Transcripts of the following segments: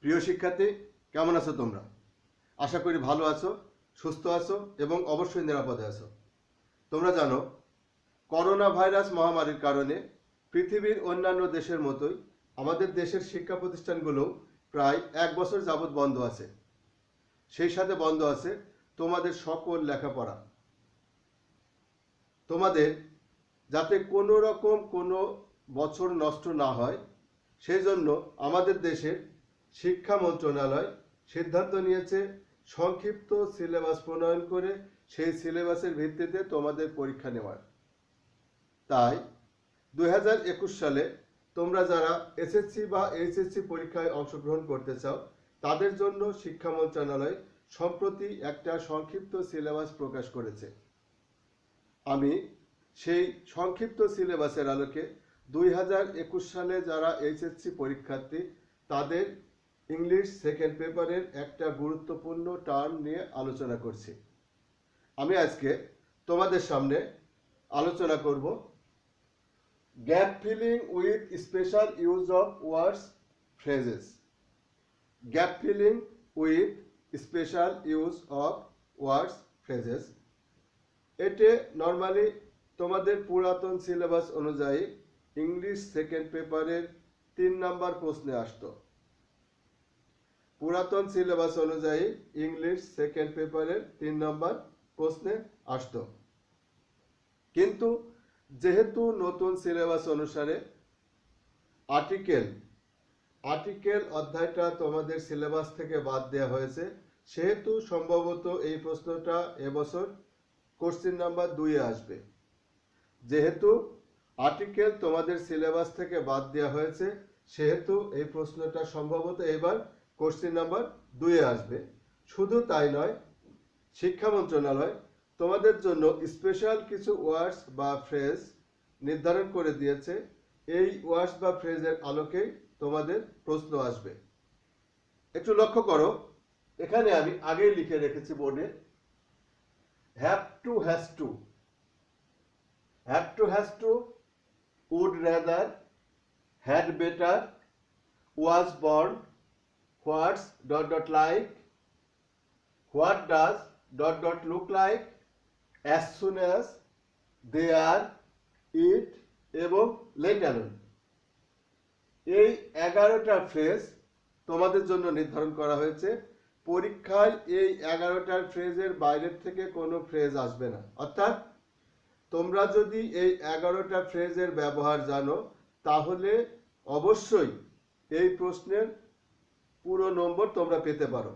প্রিয় শিক্ষার্থী, কেমন আছো তোমরা? আশা করি ভালো আছো, সুস্থ আছো এবং অবশ্যই নিরাপদে আছো। তোমরা জানো, করোনা ভাইরাস মহামারীর কারণে পৃথিবীর অন্যান্য দেশের মতোই আমাদের দেশের শিক্ষা প্রতিষ্ঠানগুলো প্রায় 1 বছর যাবৎ বন্ধ আছে। সেই সাথে বন্ধ আছে তোমাদের সকল লেখাপড়া। তোমাদের যাতে কোনো রকম কোনো বছর নষ্ট না হয়, সেই জন্য আমাদের দেশের শিক্ষা মন্ত্রণালয় সিদ্ধান্ত নিয়েছে সংক্ষিপ্ত সিলেবাস প্রণয়ন করে সেই সিলেবাসের ভিত্তিতে তোমাদের পরীক্ষা নেওয়ার। তাই 2021 সালে তোমরা যারা এসএসসি বা এইচএসসি পরীক্ষায় অংশগ্রহণ করতে চাও, তাদের জন্য শিক্ষা মন্ত্রণালয় সম্প্রতি একটা সংক্ষিপ্ত সিলেবাস প্রকাশ করেছে। আমি সেই সংক্ষিপ্ত সিলেবাসের আলোকে 2021 সালে যারা এইচএসসি পরীক্ষার্থী, তাদের ইংলিশ সেকেন্ড পেপারের একটা গুরুত্বপূর্ণ টার্ম নিয়ে আলোচনা করছি। আমি আজকে তোমাদের সামনে আলোচনা করব gap filling with special use of words phrases. Gap filling with special use of words phrases, এতে নর্মালি তোমাদের পুরাতন সিলেবাস অনুযায়ী ইংলিশ সেকেন্ড পেপারের 3 নাম্বার প্রশ্নে আসতো। পুরাতন সিলেবাস অনুযায়ী ইংলিশ সেকেন্ড পেপারের 3 নাম্বার প্রশ্নে আসতো। কিন্তু যেহেতু নতুন সিলেবাস অনুসারে আর্টিকেল অধ্যায়টা তোমাদের সিলেবাস থেকে বাদ দেওয়া হয়েছে, সেহেতু সম্ভবত এই প্রশ্নটা এবছর কোশ্চেন নাম্বার 2-এ আসবে। যেহেতু আর্টিকেল তোমাদের সিলেবাস থেকে বাদ দেওয়া হয়েছে, সেহেতু এই প্রশ্নটা সম্ভবত এবার কোশ্চেন নাম্বার 2-এ আসবে। শুধু তাই নয়, শিক্ষা মন্ত্রণালয় তোমাদের জন্য স্পেশাল কিছু ওয়ার্ডস বা ফ্রেজ নির্ধারণ করে দিয়েছে। এই ওয়ার্ডস বা ফ্রেজের আলোকেই তোমাদের প্রশ্ন আসবে। একটু লক্ষ্য করো, এখানে আমি আগেই লিখে রেখেছি বোর্ডে, have to, has two, have to, has to, would rather, had better, was born, what's ... like, what does ... look like, as soon as, they are, it এবং let alone। এই 11টা ফ্রেজ তোমাদের জন্য নির্ধারণ করা হয়েছে। পরীক্ষায় এই 11টার ফ্রেজের বাইরের থেকে কোনো ফ্রেজ আসবে না। অর্থাৎ তোমরা যদি এই 11টা ফ্রেজের ব্যবহার জানো, তাহলে অবশ্যই এই প্রশ্নের পুরো নম্বর তোমরা পেতে পারো।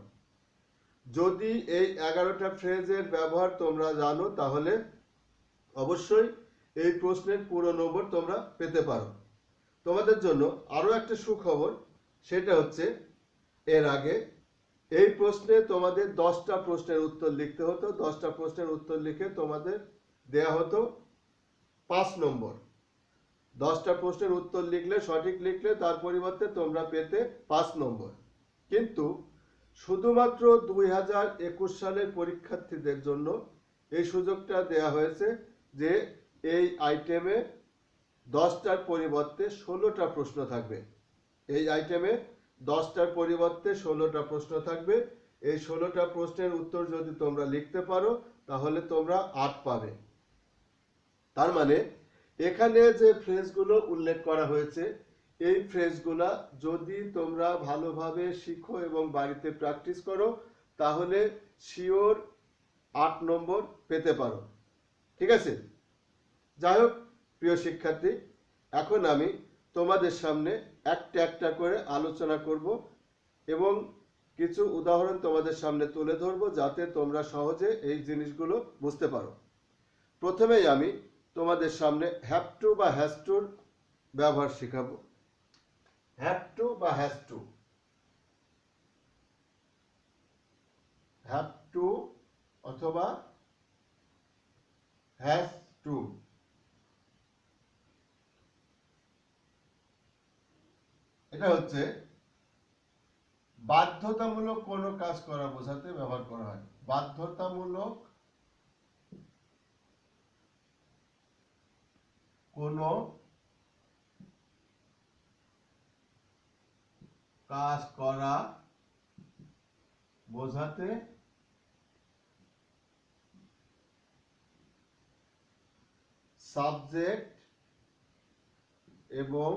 যদি এই 11টা ফ্রেজের ব্যবহার তোমরা জানো, তাহলে অবশ্যই এই প্রশ্নের পুরো নম্বর তোমরা পেতে পারো। তোমাদের জন্য আরো একটা সুখবর, সেটা হচ্ছে এর আগে এই প্রশ্নে তোমাদের 10টা প্রশ্নের উত্তর লিখতে হতো। 10টা প্রশ্নের উত্তর লিখে তোমাদের দেয়া হতো 5 নম্বর। 10টা প্রশ্নের উত্তর লিখলে, সঠিক লিখলে, তার পরিবর্তে তোমরা পেতে 5 নম্বর। কিন্তু শুধুমাত্র 2021 সালের পরীক্ষার্থীদের জন্য এই সুযোগটা দেয়া হয়েছে যে এই আইটেমে 10টার পরিবর্তে 16টা প্রশ্ন থাকবে। এই আইটেমে 10টার পরিবর্তে 16টা প্রশ্ন থাকবে। এই 16টা প্রশ্নের উত্তর যদি তোমরা লিখতে পারো, তাহলে তোমরা 8 পাবে। তার মানে এখানে যে ফ্রেজগুলো উল্লেখ করা হয়েছে, এই ফ্রেজগুলা যদি তোমরা ভালোভাবে শিখো এবং বাড়িতে প্র্যাকটিস করো, তাহলে শিওর 8 নম্বর পেতে পারো। ঠিক আছে? যাই হোক প্রিয় শিক্ষার্থী, এখন আমি তোমাদের সামনে একটা একটা করে আলোচনা করব এবং কিছু উদাহরণ তোমাদের সামনে তুলে ধরবো, যাতে তোমরা সহজে এই জিনিসগুলো বুঝতে পারো। প্রথমেই আমি তোমাদের সামনে হ্যাভ টু বা হ্যাজ টুর ব্যবহার শেখাবো। হ্যাভ টু বা হ্যাজ টু, হ্যাভ টু অথবা হ্যাজ টু। এটা হচ্ছে বাধ্যতামূলক কোনো কাজ করা বোঝাতে ব্যবহার করা হয়। বাধ্যতামূলক কোনো কাজ করা বোঝাতে সাবজেক্ট এবং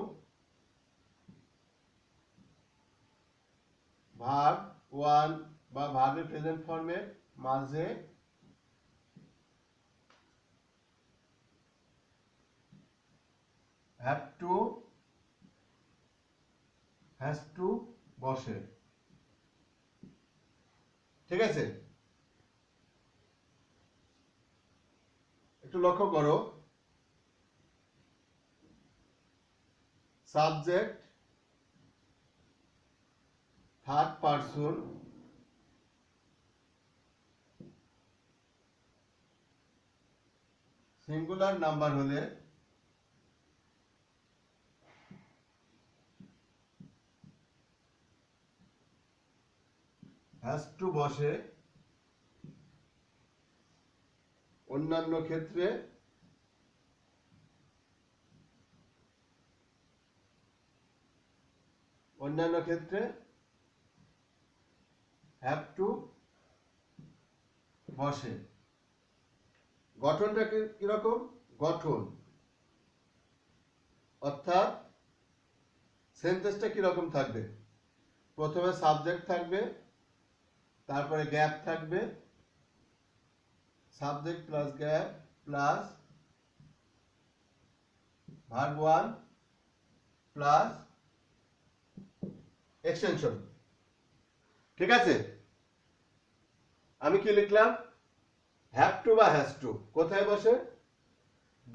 ভার্ব ওয়ান বা ভার্বের প্রেজেন্ট ফর্মের মাঝে হ্যাভ টু বসে। ঠিক আছে, একটু লক্ষ্য করো, subject third person singular number হলে হ্যাজ টু বসে, অন্যান্য ক্ষেত্রে হ্যাভ টু বসে। গঠনটা কিরকম? গঠন অর্থাৎ সেন্টেন্সটা কিরকম থাকবে? প্রথমে সাবজেক্ট থাকবে, তারপরে গ্যাপ থাকবে, subject plus gap plus verb one plus extension. ঠিক আছে, আমি কি লিখলাম? হ্যাভ টু বা হ্যাজ টু কোথায় বসে?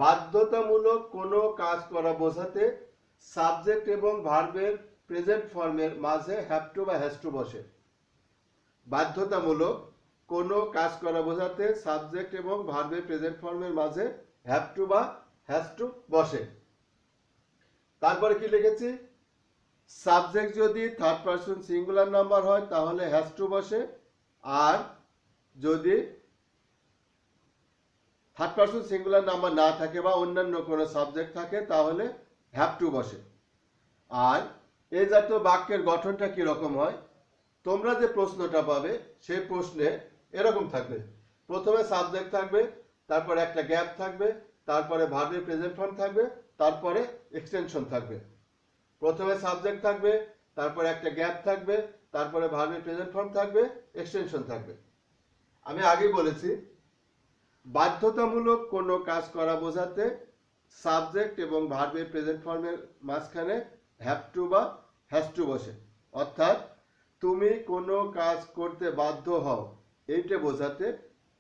বাধ্যতামূলক কোনো কাজ করা বোঝাতে সাবজেক্ট এবং ভার্বের প্রেজেন্ট ফর্মের মাঝে হ্যাভ টু বা হ্যাজ টু বসে। বাধ্যতামূলক কোনো কাজ করা বোঝাতে সাবজেক্ট এবং ভার্বের প্রেজেন্ট ফর্মের মাঝে হ্যাভ টু বা হ্যাজ টু বসে। তারপরে কি লিখেছি? সাবজেক্ট যদি থার্ড পারসন সিঙ্গুলার নাম্বার হয় তাহলে হ্যাজ টু বসে, আর যদি থার্ড পারসন সিঙ্গুলার নাম্বার না থাকে বা অন্যান্য কোনো সাবজেক্ট থাকে তাহলে হ্যাভ টু বসে। আর এই জাতীয় বাক্যের গঠনটা কিরকম হয়? তোমরা যে প্রশ্নটা পাবে সেই প্রশ্নে এরকম থাকবে, প্রথমে সাবজেক্ট থাকবে, তারপরে একটা গ্যাপ থাকবে, তারপরে ভার্বের প্রেজেন্ট ফর্ম থাকবে, তারপরে এক্সটেনশন থাকবে। প্রথমে সাবজেক্ট থাকবে, তারপরে একটা গ্যাপ থাকবে, তারপরে ভার্বের প্রেজেন্ট ফর্ম থাকবে, এক্সটেনশন থাকবে। আমি আগেই বলেছি, বাধ্যতামূলক কোনো কাজ করা বোঝাতে সাবজেক্ট এবং ভার্বের প্রেজেন্ট ফর্মের মাঝখানে হ্যাভ টু বা হ্যাজ টু বসে। অর্থাৎ তুমি কোনো কাজ করতে বাধ্য হও, এইটা বোঝাতে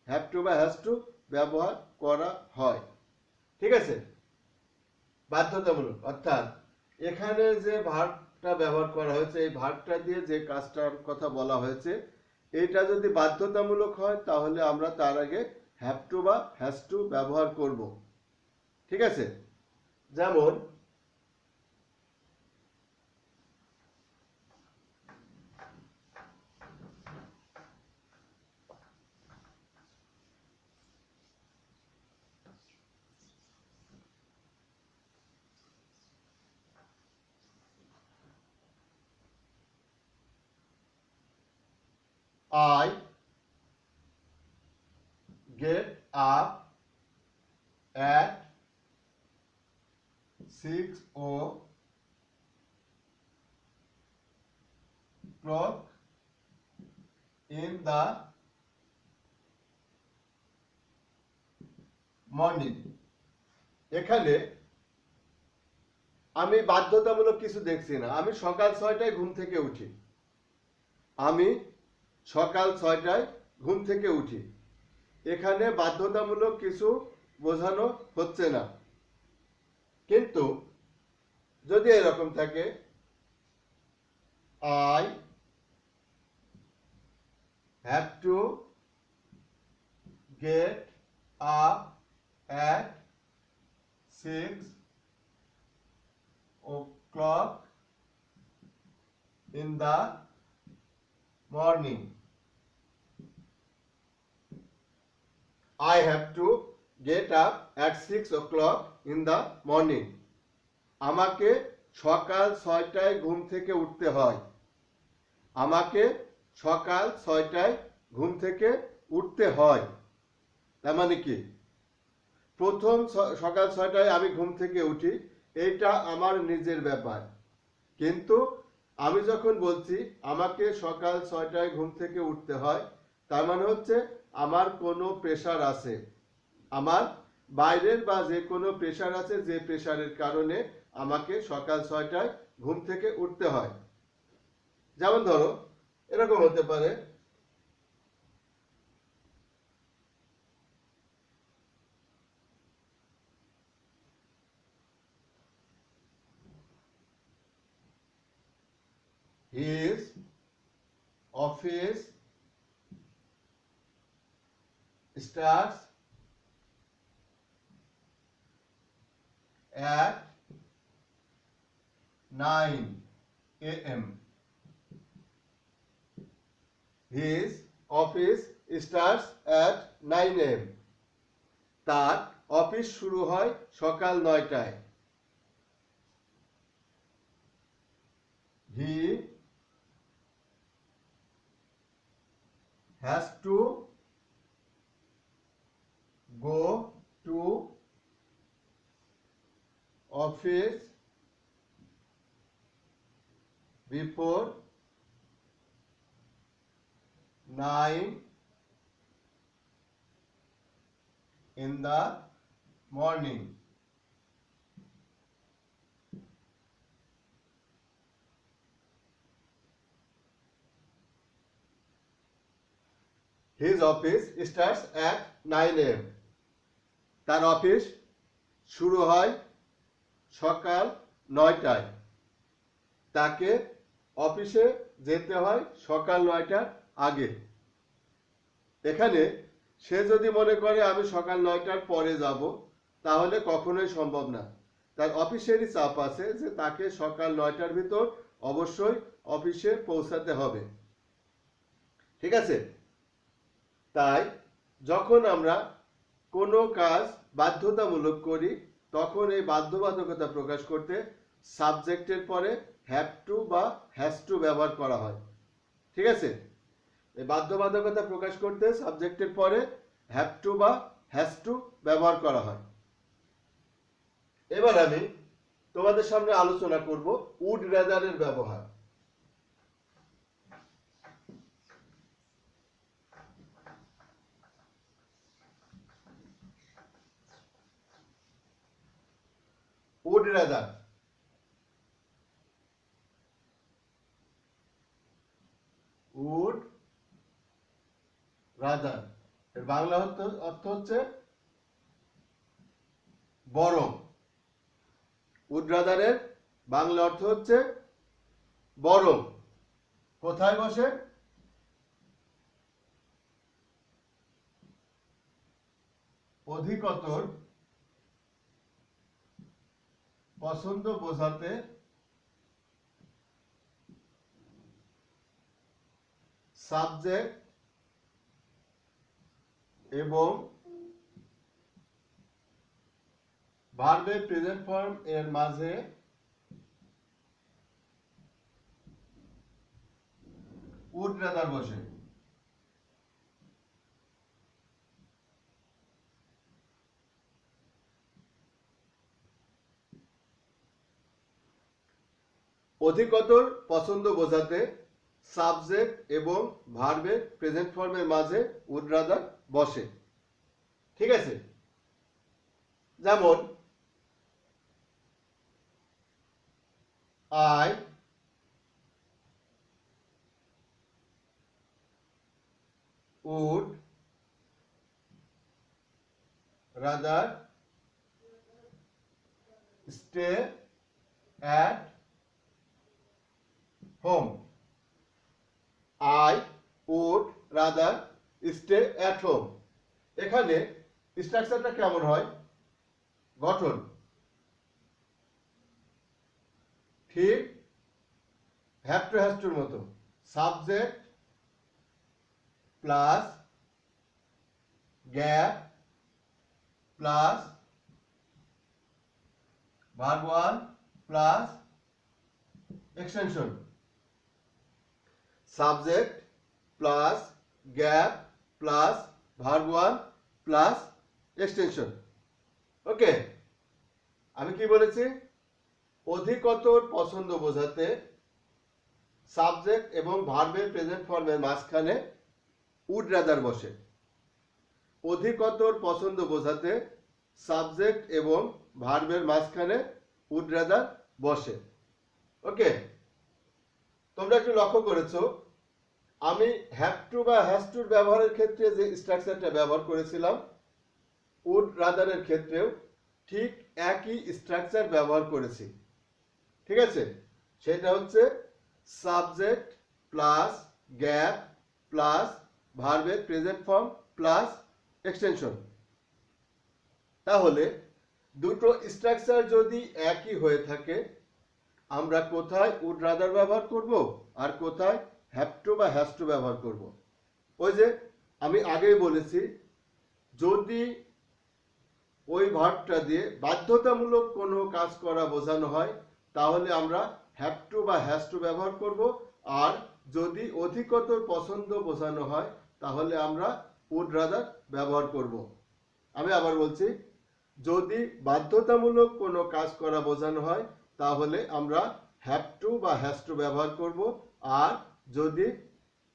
হ্যাভ টু বা হ্যাজ টু ব্যবহার করা হয়। ঠিক আছে, বাধ্যতামূলক অর্থাৎ এখানে যে ভার্বটা ব্যবহার করা হয়েছে, এই ভার্বটা দিয়ে যে কাজটার কথা বলা হয়েছে, এটা যদি বাধ্যতামূলক হয় তাহলে আমরা তার আগে হ্যাভ টু বা হ্যাজ টু ব্যবহার করব। ঠিক আছে, যেমন I get up at 6 o'clock in the morning। এখানে আমি বাধ্যতামূলক কিছু দেখছি না, আমি সকাল 6টায় ঘুম থেকে উঠি। আমি সকাল 6টায় ঘুম থেকে উঠি, এখানে বাধ্যতামূলক কিছু বোঝানো হচ্ছে না। কিন্তু যদি এরকম থাকে, I have to get up at 6 o'clock in the morning। I have to get up at 6 o'clock in the morning। আমাকে সকাল 6টায় ঘুম থেকে উঠতে হয়। আমাকে সকাল 6টায় ঘুম থেকে উঠতে হয়। তার মানে কি, প্রথম সকাল 6টায় আমি ঘুম থেকে উঠি, এটা আমার নিজের ব্যাপার। কিন্তু আমি যখন বলছি আমাকে সকাল 6টায় ঘুম থেকে উঠতে হয়, তার মানে হচ্ছে আমার কোনো প্রেশার আছে, আমার বাইরের বা যে কোনো প্রেশার আছে, যে প্রেশারের কারণে আমাকে সকাল 6টায় ঘুম থেকে উঠতে হয়। যেমন ধরো এরকম হতে পারে, his office starts at 9 a.m. His office starts at 9 a.m. তার অফিস শুরু হয় সকাল 9টায়। He has to go to office before 9 in the morning. His office starts at 9 a.m. তার অফিস শুরু হয় সকাল 9টায়। তাকে অফিসে যেতে হয় সকাল 9টার আগে। এখানে সে যদি মনে করে আমি সকাল 9টার পরে যাব, তাহলে কখনোই সম্ভব না। তার অফিসেরই চাপ আছে যে তাকে সকাল 9টার ভিতর অবশ্যই অফিসে পৌঁছাতে হবে। ঠিক আছে? তাই যখন আমরা কোনো কাজ বাধ্যতামূলক করি, তখন এই বাধ্যবাধকতা প্রকাশ করতে সাবজেক্টের পরে হ্যাভ টু বা হ্যাজ টু ব্যবহার করা হয়। ঠিক আছে? এই বাধ্যবাধকতা প্রকাশ করতে সাবজেক্টের পরে হ্যাভ টু বা হ্যাজ টু ব্যবহার করা হয়। এবার আমি তোমাদের সামনে আলোচনা করব উড রেদারের ব্যবহার। উড রেদার, উড রাদার এর বাংলা অর্থ হচ্ছে বরং। উড রাদারের বাংলা অর্থ হচ্ছে বরং। কোথায় বসে? অধিকতর পছন্দ বোঝাতে সাবজেক্ট এবং ভার্বের প্রেজেন্ট ফর্ম এর মাঝে উড রাদার বসে। অধিকতর পছন্দ বোঝাতে সাবজেক্ট এবং ভার্বের প্রেজেন্ট ফর্মের মাঝে উড রাদার বসে। ঠিক আছে? যেমন I would rather stay at home. I would rather stay at home. এখানে স্ট্রাকচারটা কেমন হয়? গঠন ঠিক হ্যাভ টু হ্যাজ টুর মতো। Subject plus gap plus verb one plus extension. Subject plus gap plus verb one plus extension. Okay, আমি কি বলেছি? অধিকতর পছন্দ বোঝাতে সাবজেক্ট এবং ভার্বের প্রেজেন্ট ফর্মের মাঝখানে উড রাদার বসে। অধিকতর পছন্দ বোঝাতে সাবজেক্ট এবং ভার্বের মাঝখানে উড রাদার বসে। ওকে, তোমরা একটু লক্ষ্য করেছো আমি হ্যাভ টু বা হ্যাজ টুর ব্যবহারের ক্ষেত্রে যে স্ট্রাকচারটা ব্যবহার করেছিলাম, উড রাদারের ক্ষেত্রেও ঠিক একই স্ট্রাকচার ব্যবহার করেছি। ঠিক আছে, সেটা হচ্ছে সাবজেক্ট প্লাস গ্যাপ প্লাস ভার্বের প্রেজেন্ট ফর্ম প্লাস এক্সটেনশন। তাহলে দুটো স্ট্রাকচার যদি একই হয়ে থাকে, আমরা কোথায় উড রাদার ব্যবহার করব আর কোথায় হ্যাভ টু বা হ্যাজ টু ব্যবহার করব? ওই যে আমি আগেই বলেছি, যদি ওই ভার্বটা দিয়ে বাধ্যতামূলক কোনো কাজ করা বোঝানো হয় তাহলে আমরা হ্যাভ টু বা হ্যাজ টু ব্যবহার করব, আর যদি অধিকতর পছন্দ বোঝানো হয় তাহলে আমরা উড রাদার ব্যবহার করব। আমি আবার বলছি, যদি বাধ্যতামূলক কোনো কাজ করা বোঝানো হয় তাহলে আমরা হ্যাভ টু বা হ্যাজ টু ব্যবহার করব, আর যদি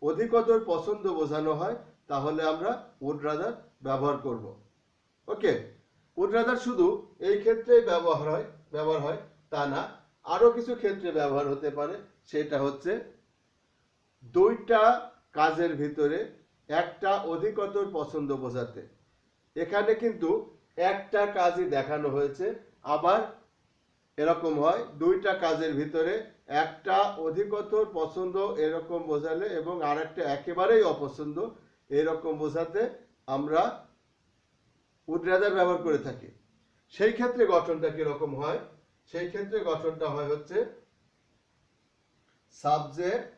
অধিকতর পছন্দ বোঝানো হয় তাহলে আমরা উড রাদার ব্যবহার করব। ওকে, উড রাদার শুধু এই ক্ষেত্রেই ব্যবহার হয় তা না, আরো কিছু ক্ষেত্রে ব্যবহার হতে পারে। সেটা হচ্ছে দুইটা কাজের ভিতরে একটা অধিকতর পছন্দ বোঝাতে। এখানে কিন্তু একটা কাজই দেখানো হয়েছে, আবার এরকম হয় দুইটা কাজের ভিতরে একটা অধিকতর পছন্দ এরকম বোঝালে এবং আরেকটা একেবারেই অপছন্দ এরকম বোঝাতে আমরা উড রাদার ব্যবহার করে থাকি। সেই ক্ষেত্রে গঠনটা কিরকম হয়? সেই ক্ষেত্রে গঠনটা হয় হচ্ছে subject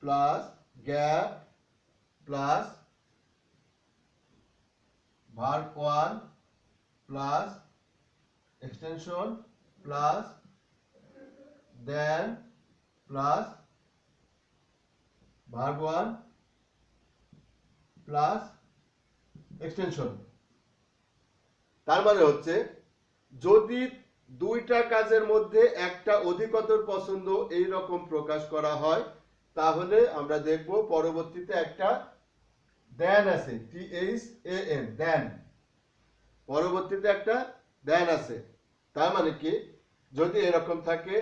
plus gap plus verb one plus extension plus then plus verb one plus extension. তার মানে হচ্ছে যদি দুইটা কাজের মধ্যে একটা অধিকতর পছন্দ এই রকম প্রকাশ করা হয় তাহলে আমরা দেখব পরবর্তীতে একটা দেন আছে, THAN, দেন, পরবর্তীতে একটা দেন আছে। তার মানে কি, যদি এরকম থাকে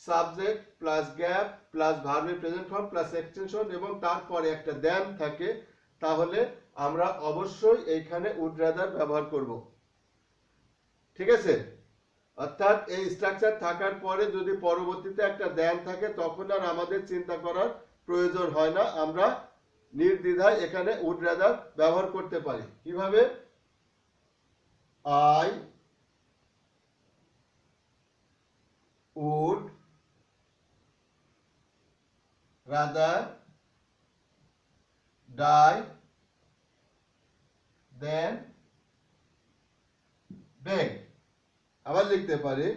সাবজেক্ট প্লাস গ্যাপ প্লাস ভার্বের প্রেজেন্ট ফর্ম প্লাস এক্সটেনশন এবং তারপরে একটা দেন থাকে, তাহলে আমরা অবশ্যই এইখানে উড রাদার ব্যবহার করব। ঠিক আছে, অর্থাৎ এই স্ট্রাকচার থাকার পরে যদি পরবর্তীতে একটা দেন থাকে তখন আর আমাদের চিন্তা করার প্রয়োজন হয় না, আমরা নির্দ্বিধায় এখানে উড রাদার ব্যবহার করতে পারি। কিভাবে? I would rather die than beg. আবার লিখতে পারি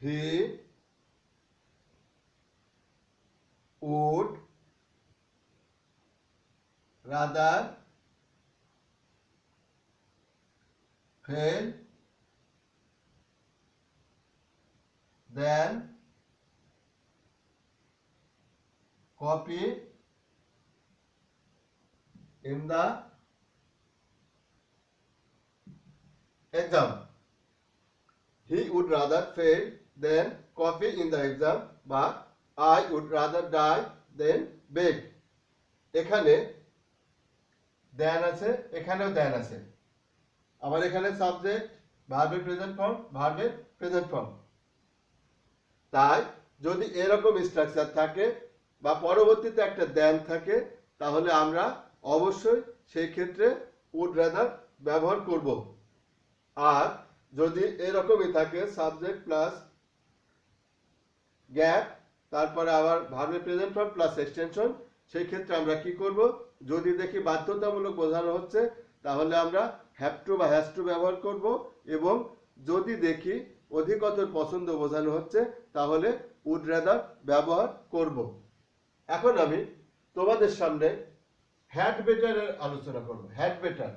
he would rather fail than copy in the exam. He would rather fail than copy in the exam, but I would rather die than beg. এখানে দেন আছে, এখানেও দেন আছে, আবার এখানে subject ভার্বের প্রেজেন্ট ফর্ম ভার্বের প্রেজেন্ট ফর্ম। তাই যদি এরকম স্ট্রাকচার থাকে বা পরবর্তীতে একটা দেন থাকে তাহলে আমরা অবশ্যই সেই ক্ষেত্রে উড রাদার ব্যবহার করব। আর যদি এরকমই থাকে সাবজেক্ট প্লাস গ্যাপ তারপরে আবার ভার্বের প্রেজেন্ট ফর্ম প্লাস এক্সটেনশন, সেই ক্ষেত্রে আমরা কি করব? যদি দেখি বাধ্যতামূলক বোঝানো হচ্ছে তাহলে আমরা হ্যাভ টু বা হ্যাজ টু ব্যবহার করব, এবং যদি দেখি অধিকতর পছন্দ বোঝানো হচ্ছে তাহলে উড রাদার ব্যবহার করব। এখন আমি তোমাদের সামনে হ্যাড বেটারের আলোচনা করব। Had better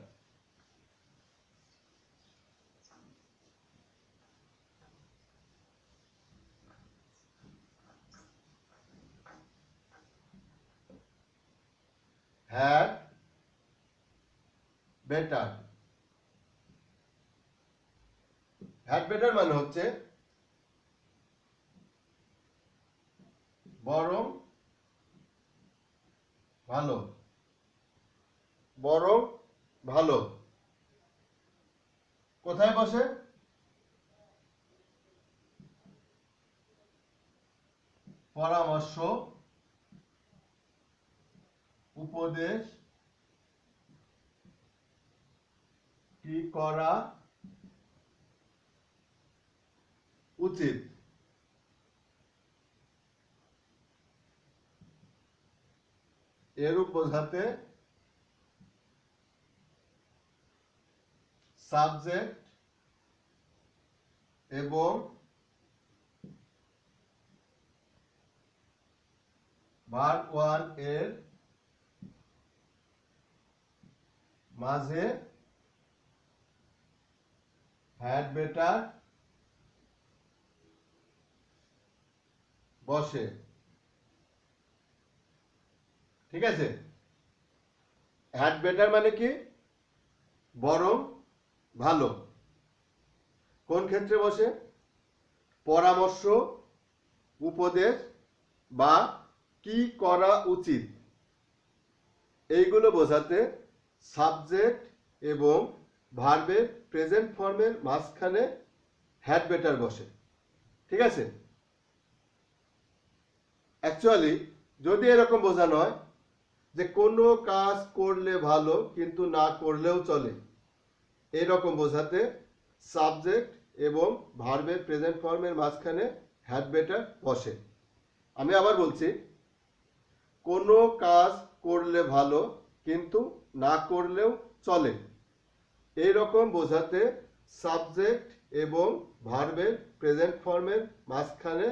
had better had better মানে হচ্ছে বরং ভালো, বরং ভালো। কোথায় বসে? পরামর্শ, উপদেশ, কি করা উচিত, এরূপ বোঝাতে সাবজেক্ট এবং ভার্ব ওয়ান এর মাঝে হ্যাড বেটার বসে। ঠিক আছে? হ্যাড বেটার মানে কি? বরং ভালো। কোন ক্ষেত্রে বসে? পরামর্শ, উপদেশ বা কি করা উচিত এইগুলো বোঝাতে সাবজেক্ট এবং ভার্বের প্রেজেন্ট ফর্মের মাঝখানে হ্যাড বেটার বসে। ঠিক আছে? অ্যাকচুয়ালি যদি এরকম বোঝানো হয় যে কোনো কাজ করলে ভালো কিন্তু না করলেও চলে, এরকম বোঝাতে সাবজেক্ট এবং ভার্বের প্রেজেন্ট ফর্মের মাঝখানে হ্যাড বেটার বসে। আমি আবার বলছি, কোনো কাজ করলে ভালো কিন্তু না করলেও চলে, এইরকম বোঝাতে সাবজেক্ট এবং ভার্বের প্রেজেন্ট ফর্মের মাঝখানে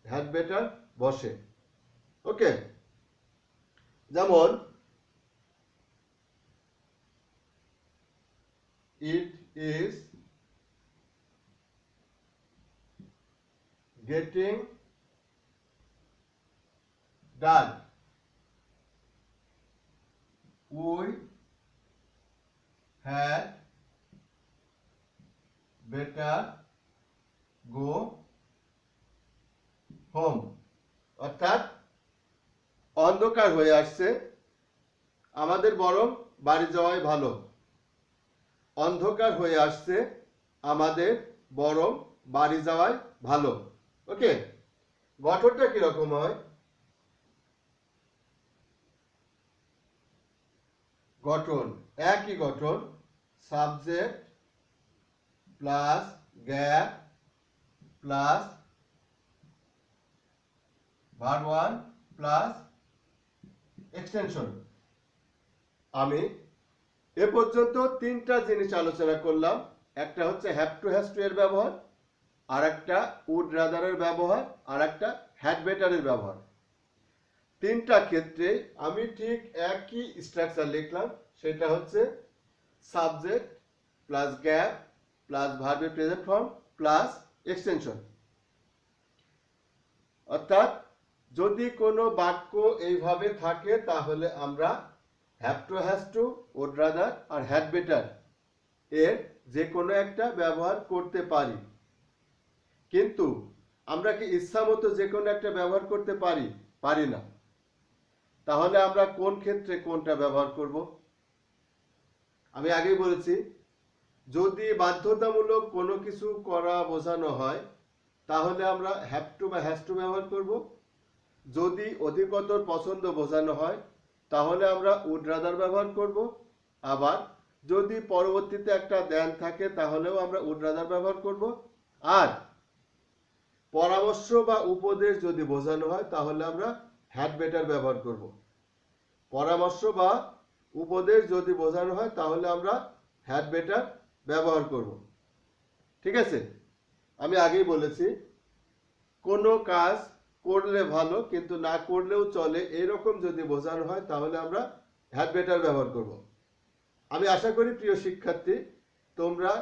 হ্যাড বেটার বসে। ওকে? যেমন it is getting done, we had better go home। অর্থাৎ অন্ধকার হয়ে আসছে, আমাদের বরং বাড়ি যাওয়াই ভালো। অন্ধকার হয়ে আসছে, আমাদের বরং বাড়ি যাওয়াই ভালো। ওকে? গঠনটা কিরকম হয়? গঠন একই গঠন, subject plus gap plus verb one plus extension. আমি এ পর্যন্ত তিনটা জিনিস আলোচনা করলাম। একটা হচ্ছে হ্যাভ টু হ্যাজ টু এর ব্যবহার, আর একটা উড রাদারের ব্যবহার, আর একটা হ্যাড বেটারের ব্যবহার। তিনটা ক্ষেত্রে আমি ঠিক একই স্ট্রাকচার লিখলাম, সেটা হচ্ছে সাবজেক্ট প্লাস গ্যাপ প্লাস ভার্বের প্রেজেন্ট ফর্ম প্লাস এক্সটেনশন। অর্থাৎ যদি কোনো বাক্য এইভাবে থাকে তাহলে আমরা have to has to, would rather আর হ্যাড বেটার এর যে কোনো একটা ব্যবহার করতে পারি। কিন্তু আমরা কি ইচ্ছা মতো যে কোনো একটা ব্যবহার করতে পারি? পারি না। তাহলে আমরা কোন ক্ষেত্রে কোনটা ব্যবহার করব? আমি আগেই বলেছি, যদি বাধ্যতামূলক কোনো কিছু করা বোঝানো হয় তাহলে আমরা হ্যাভ টু বা হ্যাজ টু ব্যবহার করব। যদি অধিকতর পছন্দ বোঝানো হয় তাহলে আমরা উড রাদার ব্যবহার করব। আবার যদি পরবর্তীতে একটা দেন থাকে তাহলেও আমরা উড রাদার ব্যবহার করব। আর পরামর্শ বা উপদেশ যদি বোঝানো হয় তাহলে আমরা হ্যাড বেটার ব্যবহার করব। পরামর্শ বা উপদেশ যদি বোঝানো হয় তাহলে আমরা হ্যাড বেটার ব্যবহার করব। ঠিক আছে? আমি আগেই বলেছি কোনো কাজ করলে ভালো কিন্তু না করলেও চলে এরকম যদি বোঝানো হয় তাহলে আমরা হ্যাড বেটার ব্যবহার করব। আমি আশা করি প্রিয় শিক্ষার্থী তোমরা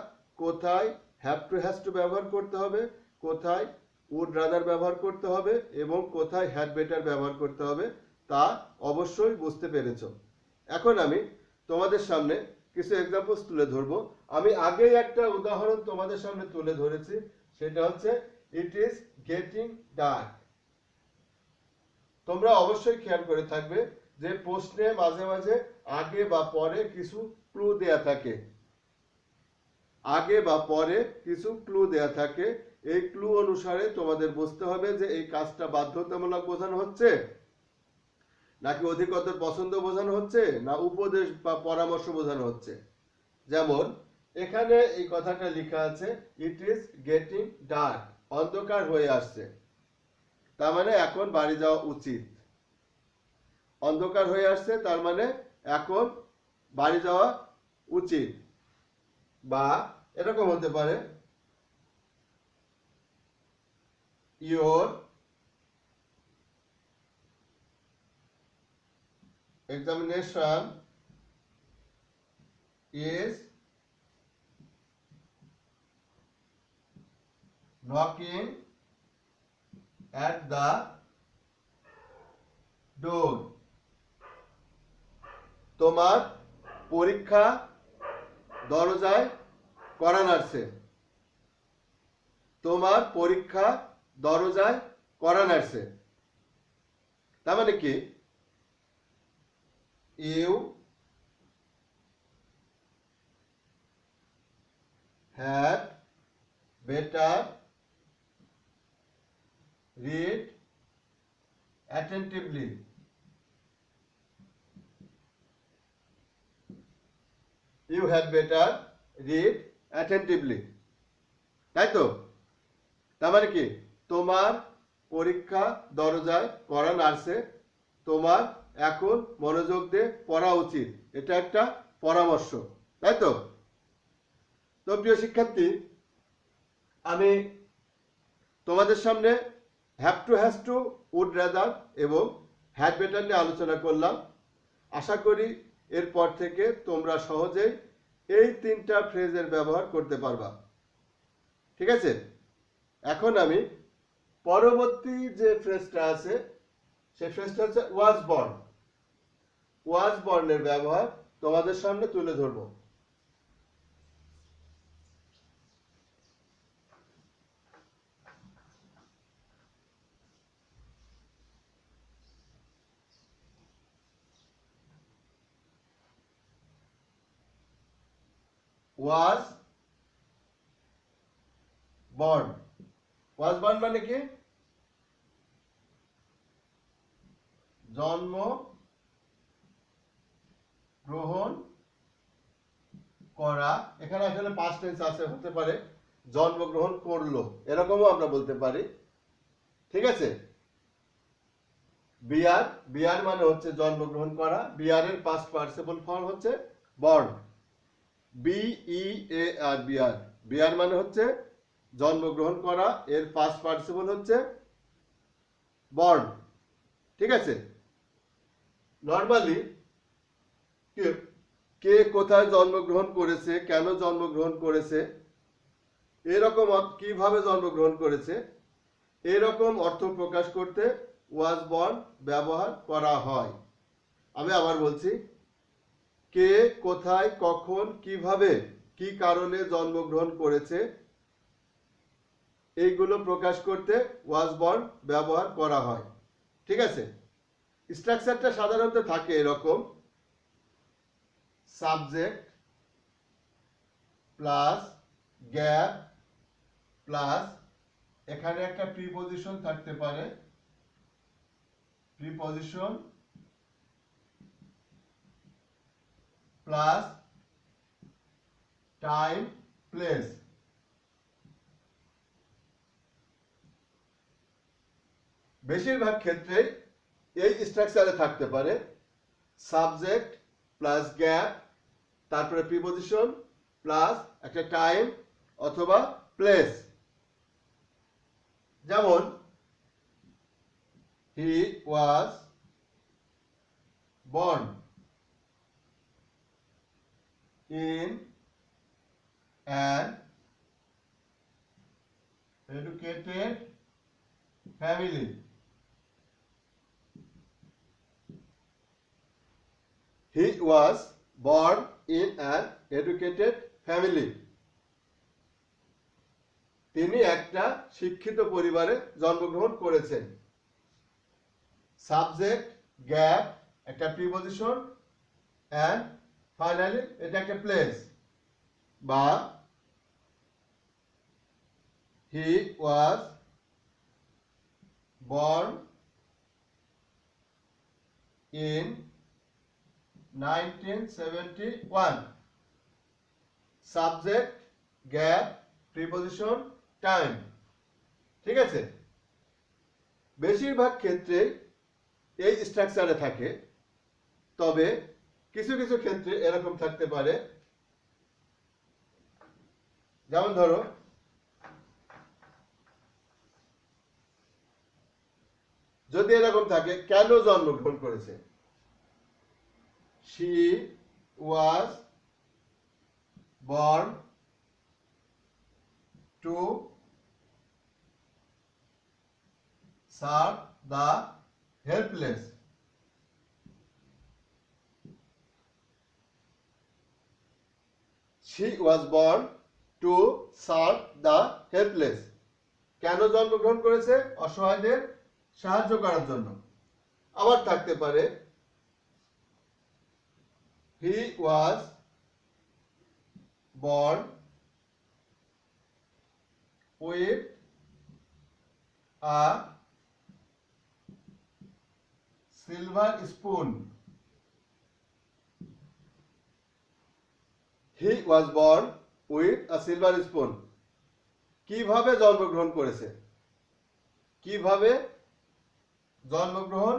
কোথায় হ্যাভ টু হ্যাজ টু ব্যবহার করতে হবে, কোথায় উড রাদার ব্যবহার করতে হবে এবং কোথায় হ্যাড বেটার ব্যবহার করতে হবে তা অবশ্যই বুঝতে পেরেছ। এখন আমি তোমাদের সামনে কিছু এক্সাম্পলস তুলে ধরবো। আমি আগেই একটা উদাহরণ তোমাদের সামনে তুলে ধরেছি, সেটা হচ্ছে ইট ইজ গেটিং ডার্ক। তোমরা অবশ্যই খেয়াল করে থাকবে যে প্রশ্নে মাঝে মাঝে আগে বা পরে কিছু ক্লু দেয়া থাকে, আগে বা পরে কিছু ক্লু দেয়া থাকে। এই ক্লু অনুসারে তোমাদের বুঝতে হবে যে এই কাজটা বাধ্যতামূলক বোঝানো হচ্ছে নাকি অধিকতর পছন্দ বোঝানো হচ্ছে না উপদেশ বা পরামর্শ বোঝানো হচ্ছে। যেমন এখানে এই কথাটা লেখা আছে ইট ইজ গেটিং ডার্ক, অন্ধকার হয়ে আসছে, তার মানে এখন বাড়ি যাওয়া উচিত। অন্ধকার হয়ে আসছে তার মানে এখন বাড়ি যাওয়া উচিত। বা এরকম হতে পারে your examination is knocking at the door. তোমার পরীক্ষা দরজায় কড়া নাড়ছে। তোমার পরীক্ষা দরজায় কড়া নাড়ছে, তার মানে কি you had better read attentively. You had better read attentively, তাই তো? তার মানে কি তোমার পরীক্ষা দরজায় কড়া নাড়ছে, তোমার এখন মনোযোগ দিয়ে পড়া উচিত, এটা একটা পরামর্শ, তাই তো? তো প্রিয় শিক্ষার্থী আমি তোমাদের সামনে have to has to would rather এবং হ্যাড বেটার নিয়ে আলোচনা করলাম। আশা করি এরপর থেকে তোমরা সহজেই এই তিনটা ফ্রেজের ব্যবহার করতে পারবা, ঠিক আছে? এখন আমি পরবর্তী যে ফ্রেজটা আছে সেই ফ্রেজটা হচ্ছে ওয়াজ বর্ন। ওয়াজ বর্নের ব্যবহার তোমাদের সামনে তুলে ধরবো। ওয়াজ বর্ন, ওয়াজ বর্ন মানে কি জন্ম গ্রহণ করা। এখানে আসলে পাস্ট টেন্স আছে, হতে পারে জন্মগ্রহণ করলো, এরকমও আমরা বলতে পারি, ঠিক আছে? বিয়ার, বিয়ার মানে হচ্ছে জন্মগ্রহণ করা, বিয়ারের পাস্ট পার্টিসিপল ফর্ম হচ্ছে বর্ন, বি ই এ আর, বিয়ার। বিয়ার মানে হচ্ছে জন্মগ্রহণ করা, এর পাস্ট পার্টিসিপল হচ্ছে বর্ন, ঠিক আছে? নরমালি কে কোথায় জন্মগ্রহণ করেছে, কেন জন্মগ্রহণ করেছে, এরকম কিভাবে জন্মগ্রহণ করেছে, এরকম অর্থ প্রকাশ করতে ওয়াজ বর্ন ব্যবহার করা হয়। আমি আবার বলছি, কে কোথায় কখন কিভাবে কি কারণে জন্মগ্রহণ করেছে এইগুলো প্রকাশ করতে ওয়াজ বর্ন ব্যবহার করা হয়, ঠিক আছে? স্ট্রাকচারটা সাধারণত থাকে এরকম: সাবজেক্ট প্লাস গ্যাপ প্লাস এখানে একটা প্রিপজিশন থাকতে পারে, প্রিপজিশন প্লাস টাইম প্লেস। বেশিরভাগ ক্ষেত্রে এই স্ট্রাকচারে থাকতে পারে সাবজেক্ট প্লাস গ্যাপ, তারপরে প্রিপজিশন প্লাস একটা টাইম অথবা প্লেস। যেমন হি ওয়াজ born in an educated family. He was born in an educated family. তিনি একটা শিক্ষিত পরিবারে জন্মগ্রহণ করেছেন। সাবজেক্ট গ্যাপ একটা প্রিপজিশন এন্ড ফাইনালি এটা একটা প্লেস বা হি ওয়াজ born in 1971. Subject gap preposition time. ঠিক আছে, বেশিরভাগ ক্ষেত্রে এই স্ট্রাকচারে থাকে, তবে কিছু কিছু ক্ষেত্রে এরকম থাকতে পারে। যেমন ধরো যদি এরকম থাকে কেন জন্মগ্রহণ করেছে, she was born to serve the helpless. She was born to serve the helpless. কেন জন্মগ্রহণ করেছে? অসহায়দের সাহায্য করার জন্য। আবার থাকতে পারে he was born with a silver spoon. He was born with a silver spoon. কিভাবে জন্মগ্রহণ করেছে? কিভাবে জন্মগ্রহণ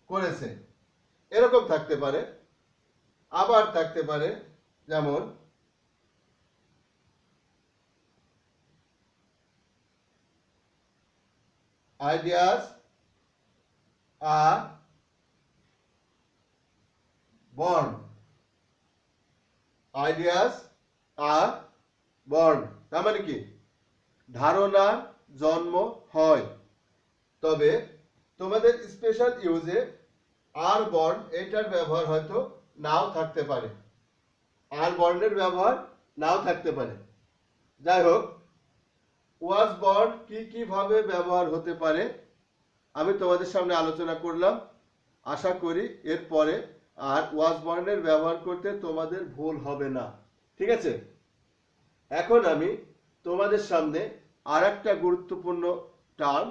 করেছে এরকম থাকতে পারে। আবার থাকতে পারে যেমন ideas are born. Ideas are born তার মানে কি ধারণার জন্ম হয়। তবে তোমাদের স্পেশাল ইউজে আর বর্ন এটার ব্যবহার হয়তো নাও থাকতে পারে, আর বর্ণের ব্যবহার নাও থাকতে পারে। যাই হোক, ওয়াজ বর্ন কি কি ভাবে ব্যবহার হতে পারে আমি তোমাদের সামনে আলোচনা করলাম। আশা করি এরপরে আর ওয়াজ বর্ণের ব্যবহার করতে তোমাদের ভুল হবে না। ঠিক আছে, এখন আমি তোমাদের সামনে আর একটা গুরুত্বপূর্ণ টার্ম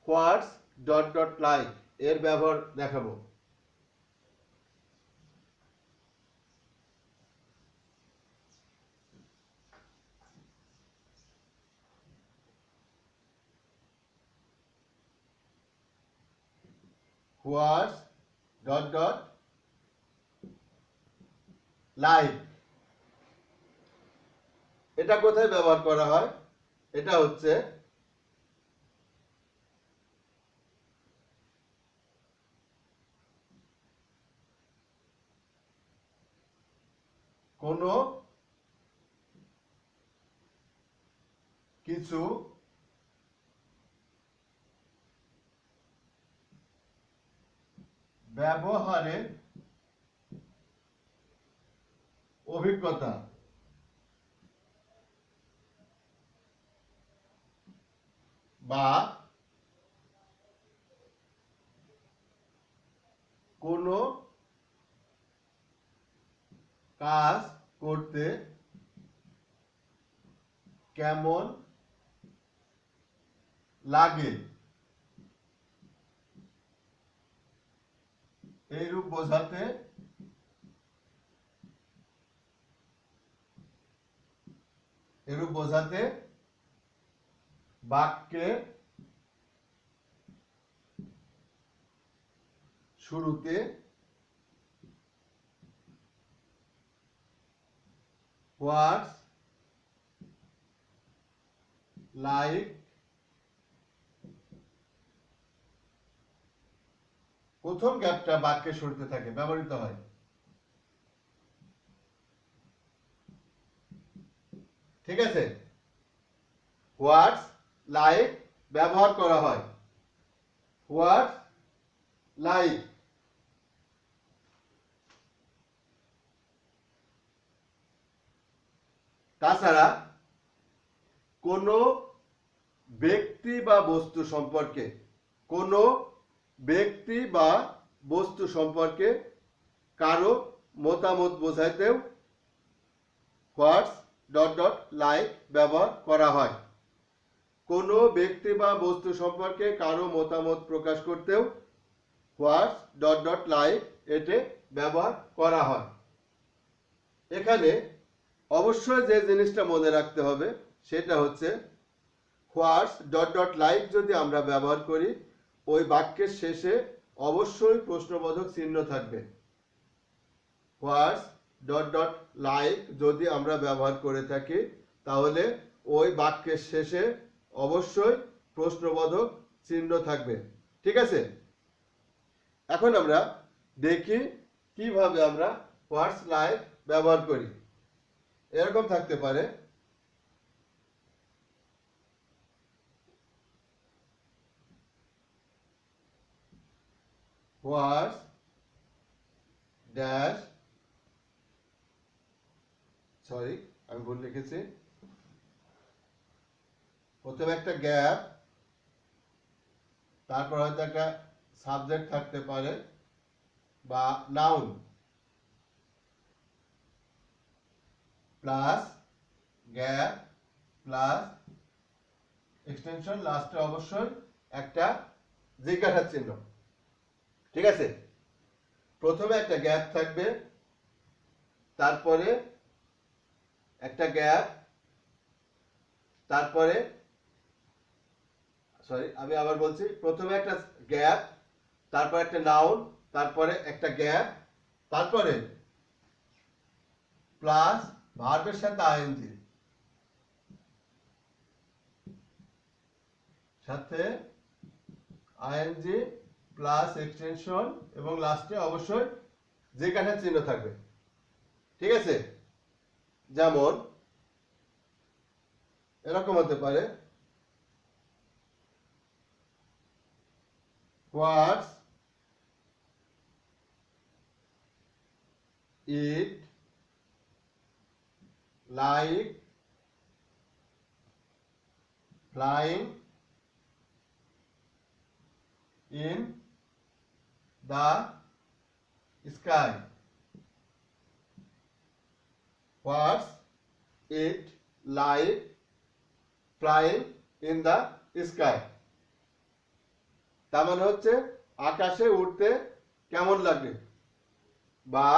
হোয়াটস ডট ডট লাইক এর ব্যবহার দেখাবো। হোয়াটস ডট ডট লাইক এটা কোথায় ব্যবহার করা হয়? এটা হচ্ছে কোনো কিছু ব্যবহারের অভিজ্ঞতা বা কোনো কাজ করতে কেমন লাগে এইরূপ বোঝাতে বাক্যে শুরুতে হোয়াটস লাইক প্রথম গ্যাপটা বাক্যের শুরুতে থাকে, ব্যবহৃত হয়। ঠিক আছে, হোয়াটস লাইক ব্যবহার করা হয়, হোয়াটস লাইক। তাছাড়া কোনো ব্যক্তি বা বস্তু সম্পর্কে, কোনো ব্যক্তি বা বস্তু সম্পর্কে কারো মতামত বোঝাইতেও হোয়াটস ডট ডট লাইক ব্যবহার করা হয়। কোনো ব্যক্তি বা বস্তু সম্পর্কে কারো মতামত প্রকাশ করতেও হোয়াটস ডট ডট লাইক এতে ব্যবহার করা হয়। এখানে অবশ্যই যে জিনিসটা মনে রাখতে হবে সেটা হচ্ছে হোয়াটস ডট ডট লাইক যদি আমরা ব্যবহার করি, ওই বাক্যের শেষে অবশ্যই প্রশ্নবোধক চিহ্ন থাকবে। হোয়াটস ডট ডট লাইক যদি আমরা ব্যবহার করে থাকি তাহলে ওই বাক্যের শেষে অবশ্যই প্রশ্নবোধক চিহ্ন থাকবে। ঠিক আছে, এখন আমরা দেখি কিভাবে আমরা হোয়াটস লাইক ব্যবহার করি। এরকম থাকতে পারে, হোয়াটস ড্যাশ, সরি আমি ভুল লিখেছি, প্রথমে একটা গ্যাপ, তারপর হয়তো একটা সাবজেক্ট থাকতে পারে বা noun, plus gap plus extension, লাস্টে অবশ্যই একটা জিজ্ঞাসা চিহ্ন। ঠিক আছে, প্রথমে একটা গ্যাপ থাকবে, তারপরে একটা গ্যাপ, তারপরে সরি আমি আবার বলছি, প্রথমে একটা গ্যাপ, তারপর একটা নাউন, তারপরে একটা গ্যাপ, তারপরে প্লাস ভার্বের সাথে আইএনজি, সাথে আইএনজি প্লাস এক্সটেনশন এবং লাস্টে অবশ্যই জিজ্ঞাসা চিহ্ন থাকবে। ঠিক আছে, যেমন এরকম হতে পারে, what's it like flying in the sky? What's it like flying in the sky? তার মানে হচ্ছে আকাশে উঠতে কেমন লাগে, বা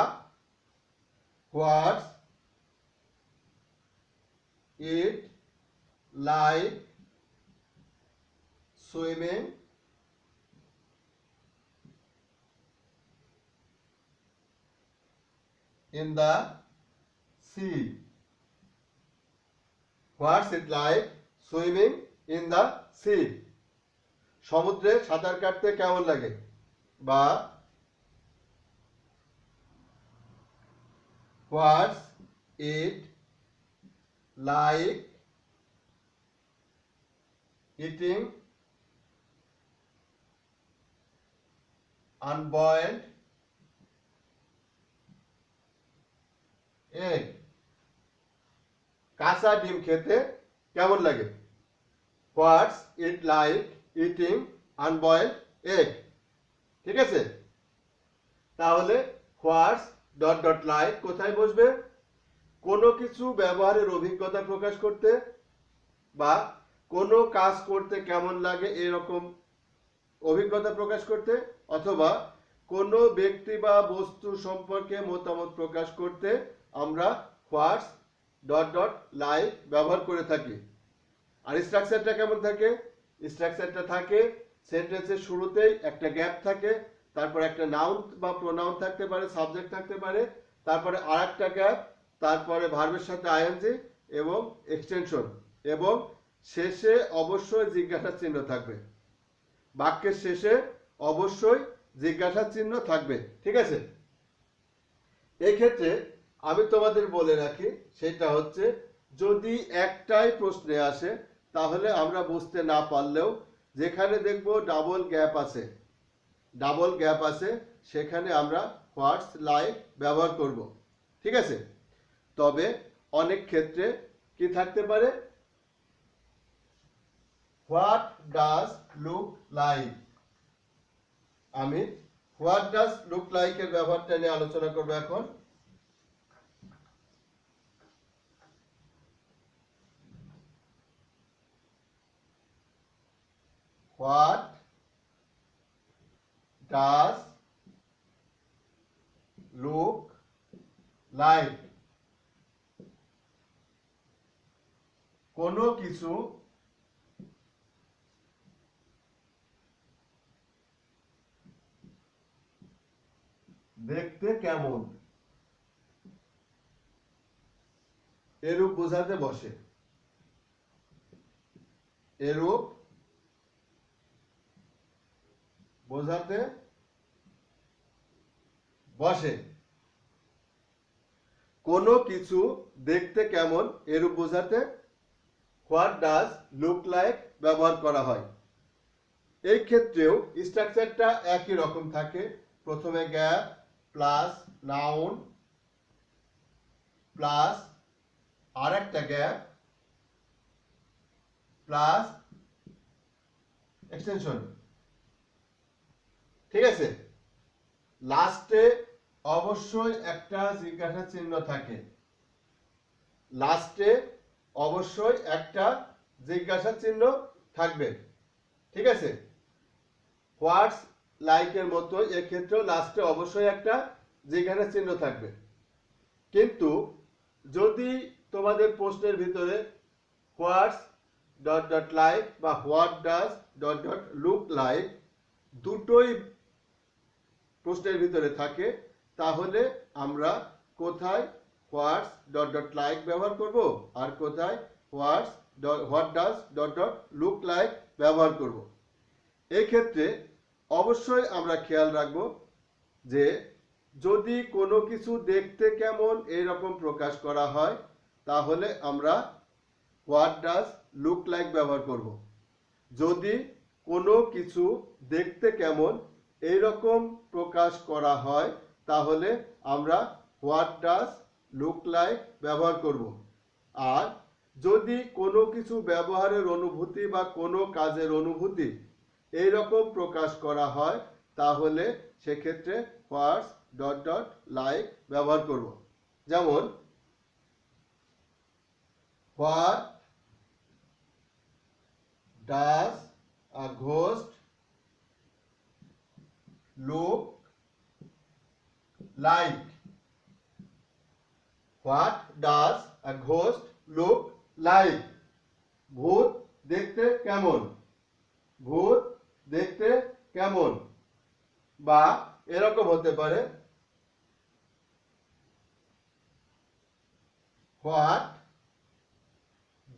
what's it like swimming in the sea? What's it like swimming in the sea? সমুদ্রে সাঁতার কাটতে কেমন লাগে, বা What's it like eating unboiled egg? কাঁচা ডিম খেতে কেমন লাগে? হোয়াটস ইট লাইক ইটিং আনবয়েলড এগ? ঠিক আছে, তাহলে হোয়াটস ডট ডট লাইক কোথায় বসবে? কোনো কিছু ব্যবহারের অভিজ্ঞতা প্রকাশ করতে বা কোনো কাজ করতে কেমন লাগে এরকম অভিজ্ঞতা প্রকাশ করতে, অথবা কোনো ব্যক্তি বা বস্তু সম্পর্কে মতামত প্রকাশ করতে আমরা হোয়াটস ডট ডট লাইক ব্যবহার করে থাকি। আর স্ট্রাকচারটা কেমন থাকে? স্ট্রাকচারটা থাকে সেন্টেন্সের শুরুতেই একটা গ্যাপ থাকে, তারপর একটা নাউন বা প্রোনাউন থাকতে পারে, সাবজেক্ট থাকতে পারে, তারপরে আরেকটা গ্যাপ, তারপরে ভার্বের সাথে আইএনজি এবং এক্সটেনশন, এবং শেষে অবশ্যই জিজ্ঞাসা চিহ্ন থাকবে। বাক্যের শেষে অবশ্যই জিজ্ঞাসা চিহ্ন থাকবে। ঠিক আছে, এই ক্ষেত্রে আমি তোমাদের বলে রাখি, সেটা হচ্ছে যদি একটাই প্রশ্নে আসে তাহলে আমরা বুঝতে না পারলেও যেখানে দেখব ডাবল গ্যাপ আছে সেখানে আমরা হোয়াটস লাইক ব্যবহার করব। ঠিক আছে, তবে অনেক ক্ষেত্রে কি থাকতে পারে, হোয়াট ডাজ লুক লাইক। আমি হোয়াট ডাজ লুক লাইক এর ব্যবহারটা নিয়ে আলোচনা করব এখন। হোয়াট ডাজ লুক লাইক, কোনো কিছু দেখতে কেমন, এরূপ বোঝাতে বসে। এরূপ বোঝাতে বসে। কোনো কিছু দেখতে কেমন এরূপ বোঝাতে হোয়াট ডাজ লুক লাইক ব্যবহার করা হয়। এই ক্ষেত্রেও স্ট্রাকচারটা একই রকম থাকে। প্রথমে গ্যাপ প্লাস নাউন প্লাস আরেকটা গ্যাপ প্লাস এক্সটেনশন। ঠিক আছে, লাস্টে অবশ্যই একটা জিজ্ঞাসা চিহ্ন থাকে। লাস্টে অবশ্যই একটা জিজ্ঞাসা চিহ্ন থাকবে। ঠিক আছে, হোয়াটস লাইকের মতো এক্ষেত্রেও লাস্টে অবশ্যই একটা জিজ্ঞাসা চিহ্ন থাকবে। কিন্তু যদি তোমাদের প্রশ্নের ভিতরে হোয়াটস ডট ডট লাইক বা what does dot dot look like দুটোই প্রশ্নের ভিতরে থাকে, তাহলে আমরা কোথায় হোয়াটস ডট ডট লাইক ব্যবহার করব আর কোথায় what does dot dot look like ব্যবহার করব। এই ক্ষেত্রে অবশ্যই আমরা খেয়াল রাখব যে যদি কোনো কিছু দেখতে কেমন এইরকম প্রকাশ করা হয় তাহলে আমরা হোয়াট ডাজ লুক লাইক ব্যবহার করব। যদি কোনো কিছু দেখতে কেমন এইরকম প্রকাশ করা হয় তাহলে আমরা হোয়াট ডাজ লুক লাইক ব্যবহার করব। আর যদি কোনো কিছু ব্যবহারের অনুভূতি বা কোনো কাজের অনুভূতি এইরকম প্রকাশ করা হয় তাহলে সেক্ষেত্রে হোয়াটস ডট ডট লাইক ব্যবহার করব। যেমন what does a ghost look like. What does a ghost look like, ভূত দেখতে কেমন, ভূত দেখতে কেমন। বা এরকম হতে পারে what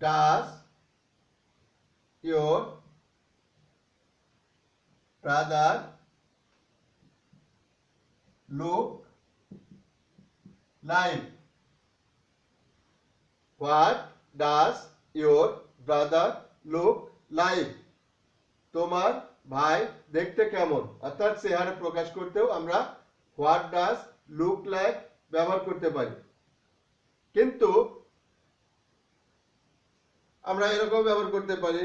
does your brother look like. What does your brother look like, তোমার ভাই দেখতে কেমন। অর্থাৎ চেহারা প্রকাশ করতেও আমরা হোয়াট ডাজ লুক লাইক ব্যবহার করতে পারি। কিন্তু আমরা এরকম ব্যবহার করতে পারি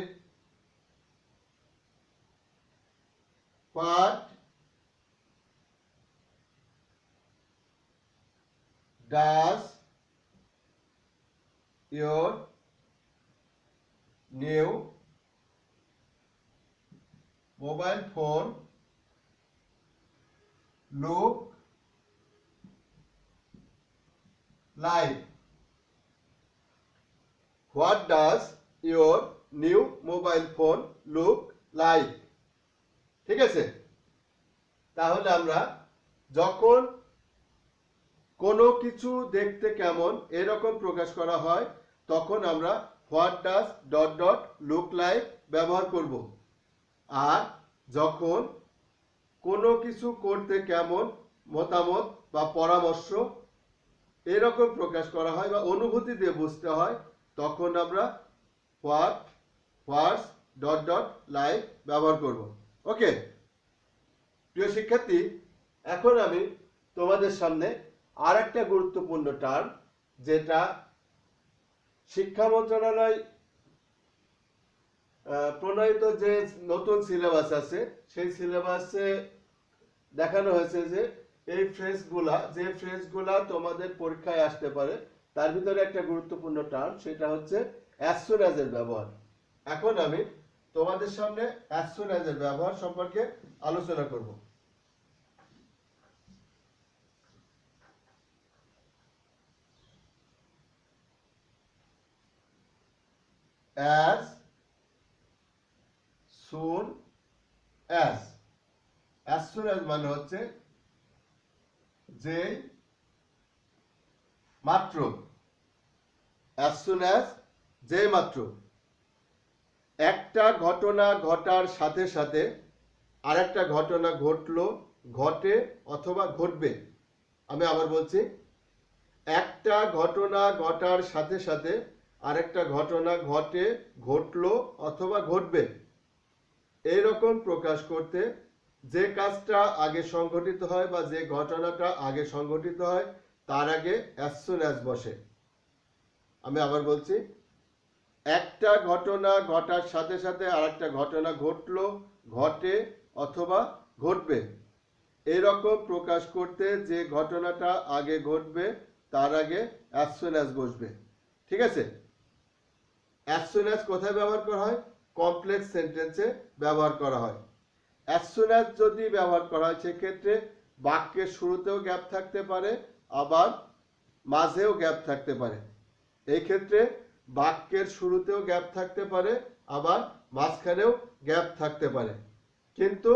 what does your new mobile phone look like. What does your new mobile phone look like. ঠিক আছে, তাহলে আমরা যখন কোনো কিছু দেখতে কেমন এরকম প্রকাশ করা হয় তখন আমরা what does dot dot look like ব্যবহার করব। আর যখন কোনো কিছু করতে কেমন মতামত বা পরামর্শ এরকম প্রকাশ করা হয় বা অনুভূতি দিয়ে বুঝতে হয়, তখন আমরা what, what's, dot dot, like ব্যবহার করব। ওকে প্রিয় শিক্ষার্থী, এখন আমি তোমাদের সামনে আর একটা গুরুত্বপূর্ণ টার্ম, যেটা শিক্ষা মন্ত্রণালয় প্রণয়িত যে নতুন সিলেবাস আছে সেই সিলেবাসে দেখানো হয়েছে যে এই ফ্রেজগুলা তোমাদের পরীক্ষায় আসতে পারে, তার ভিতরে একটা গুরুত্বপূর্ণ টার্ম, সেটা হচ্ছে অ্যাজ সুন অ্যাজ এর ব্যবহার। এখন আমি তোমাদের সামনে অ্যাজ সুন অ্যাজ এর ব্যবহার সম্পর্কে আলোচনা করব। As soon as, as soon as মানে হচ্ছে যে মাত্র, অ্যাজ সুন অ্যাজ যে মাত্র। একটা ঘটনা ঘটার সাথে সাথে আরেকটা ঘটনা ঘটলো, ঘটে অথবা ঘটবে। আমি আবার বলছি, একটা ঘটনা ঘটার সাথে সাথে আরেকটা ঘটনা ঘটে, ঘটলো অথবা ঘটবে, এইরকম প্রকাশ করতে যে কাজটা আগে সংঘটিত হয় বা যে ঘটনাটা আগে সংঘটিত হয় তার আগে অ্যাজ সুন অ্যাজ বসে। আমি আবার বলছি, একটা ঘটনা ঘটার সাথে সাথে আরেকটা ঘটনা ঘটলো, ঘটে অথবা ঘটবে, এরকম প্রকাশ করতে যে ঘটনাটা আগে ঘটবে তার আগে অ্যাজ সুন অ্যাজ বসবে। ঠিক আছে? অ্যাজ সুন অ্যাজ কোথায় ব্যবহার করা হয়? কমপ্লেক্স সেন্টেন্সে ব্যবহার করা হয়। অ্যাজ সুন অ্যাজ যদি ব্যবহার করা হয় সেক্ষেত্রে বাক্যের শুরুতেও গ্যাপ থাকতে পারে, আবার মাঝেও গ্যাপ থাকতে পারে। এই ক্ষেত্রে বাক্যের শুরুতেও গ্যাপ থাকতে পারে, আবার মাঝখানেও গ্যাপ থাকতে পারে। কিন্তু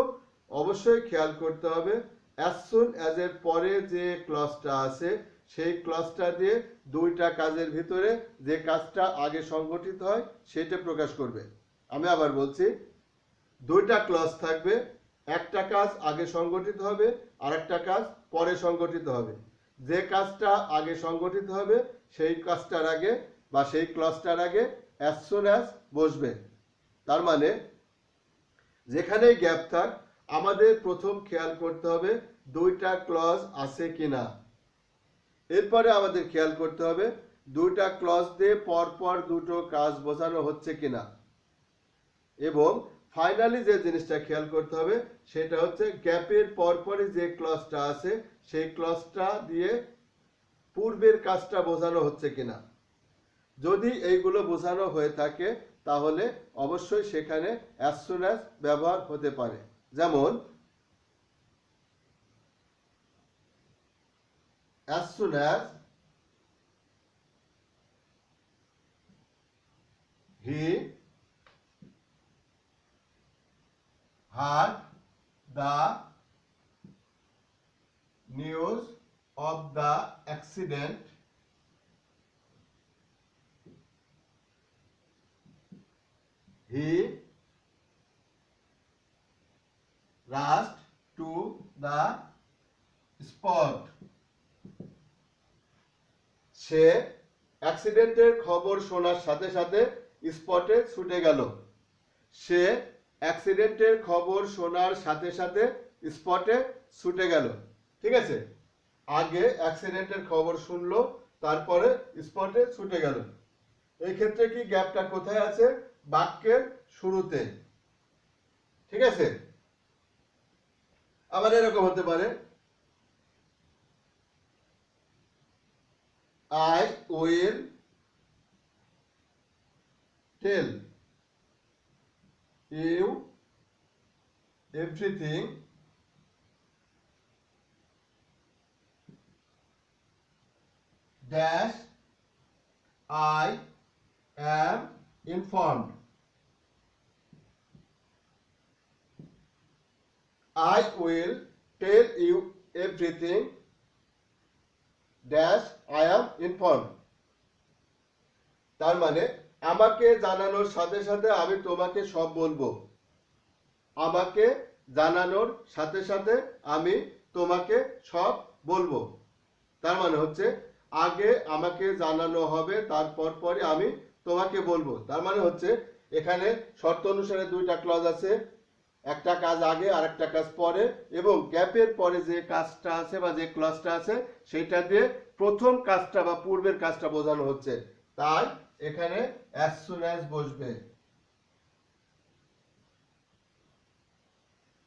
অবশ্যই খেয়াল করতে হবে, অ্যাজ সুন অ্যাজ এর পরে যে ক্লজটা আছে সেই ক্লজটা দিয়ে দুইটা কাজের ভিতরে যে কাজটা আগে সংঘটিত হয় সেটা প্রকাশ করবে। আমি আবার বলছি, দুইটা ক্লজ থাকবে, একটা কাজ আগে সংঘটিত হবে আর একটা কাজ পরে সংঘটিত হবে। যে কাজটা আগে সংঘটিত হবে সেই কাজটার আগে বা সেই ক্লজটার আগে অ্যাজ সুন অ্যাজ বসবে। তার মানে যেখানেই গ্যাপ থাক আমাদের প্রথম খেয়াল করতে হবে দুইটা ক্লজ আছে কিনা। এরপরে আমাদের খেয়াল করতে হবে দুইটা ক্লজ দিয়ে পরপর দুটো কাজ বোঝানো হচ্ছে কিনা। এবং ফাইনালি যে জিনিসটা খেয়াল করতে হবে সেটা হচ্ছে গ্যাপের পরপরই যে ক্লজটা আছে সেই ক্লজটা দিয়ে পূর্বের কাজটা বোঝানো হচ্ছে কিনা। যদি এইগুলো বোঝানো হয়ে থাকে তাহলে অবশ্যই সেখানে অ্যাজ সুন অ্যাজ ব্যবহার হতে পারে। যেমন as soon as he heard the news of the accident, he rushed to the spot. সে অ্যাক্সিডেন্টের খবর শোনার সাথে সাথে স্পটে ছুটে গেল। সে অ্যাক্সিডেন্টের খবর শোনার সাথে সাথে স্পটে ছুটে গেল। ঠিক আছে? আগে অ্যাক্সিডেন্টের খবর শুনলো, তারপরে স্পটে ছুটে গেল। এই ক্ষেত্রে কি গ্যাপটা কোথায় আছে? বাক্যের শুরুতে। ঠিক আছে? আবার এরকম হতে পারে, I will tell you everything dash I am informed. I will tell you everything dash I am informed. তার মানে আমাকে জানানোর সাথে সাথে আমি তোমাকে সব বলবো। আমাকে জানানোর সাথে সাথে আমি তোমাকে সব বলবো। তার মানে হচ্ছে আগে আমাকে জানানো হবে, তারপর পরে আমি তোমাকে বলবো। তার মানে হচ্ছে এখানে শর্ত অনুসারে দুইটা ক্লজ আছে, একটা কাজ আগে আর একটা কাজ পরে, এবং গ্যাপের পরে যে কাজটা আছে বা যে ক্লজটা আছে সেটা দিয়ে প্রথম কাজটা বা পূর্বের কাজটা বোঝানো হচ্ছে, তাই এখানে as soon as বসবে।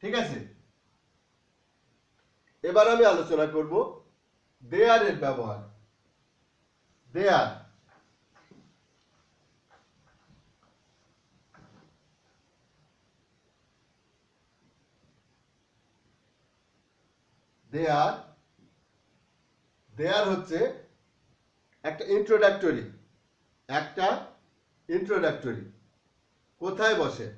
ঠিক আছে, এবার আমি আলোচনা করব দেয়ার এর ব্যবহার। দেয়ার, দেয়ার, দেয়ার হচ্ছে একটা ইন্ট্রোডাক্টরি, একটা ইন্ট্রোডাক্টরি। কোথায় বসে?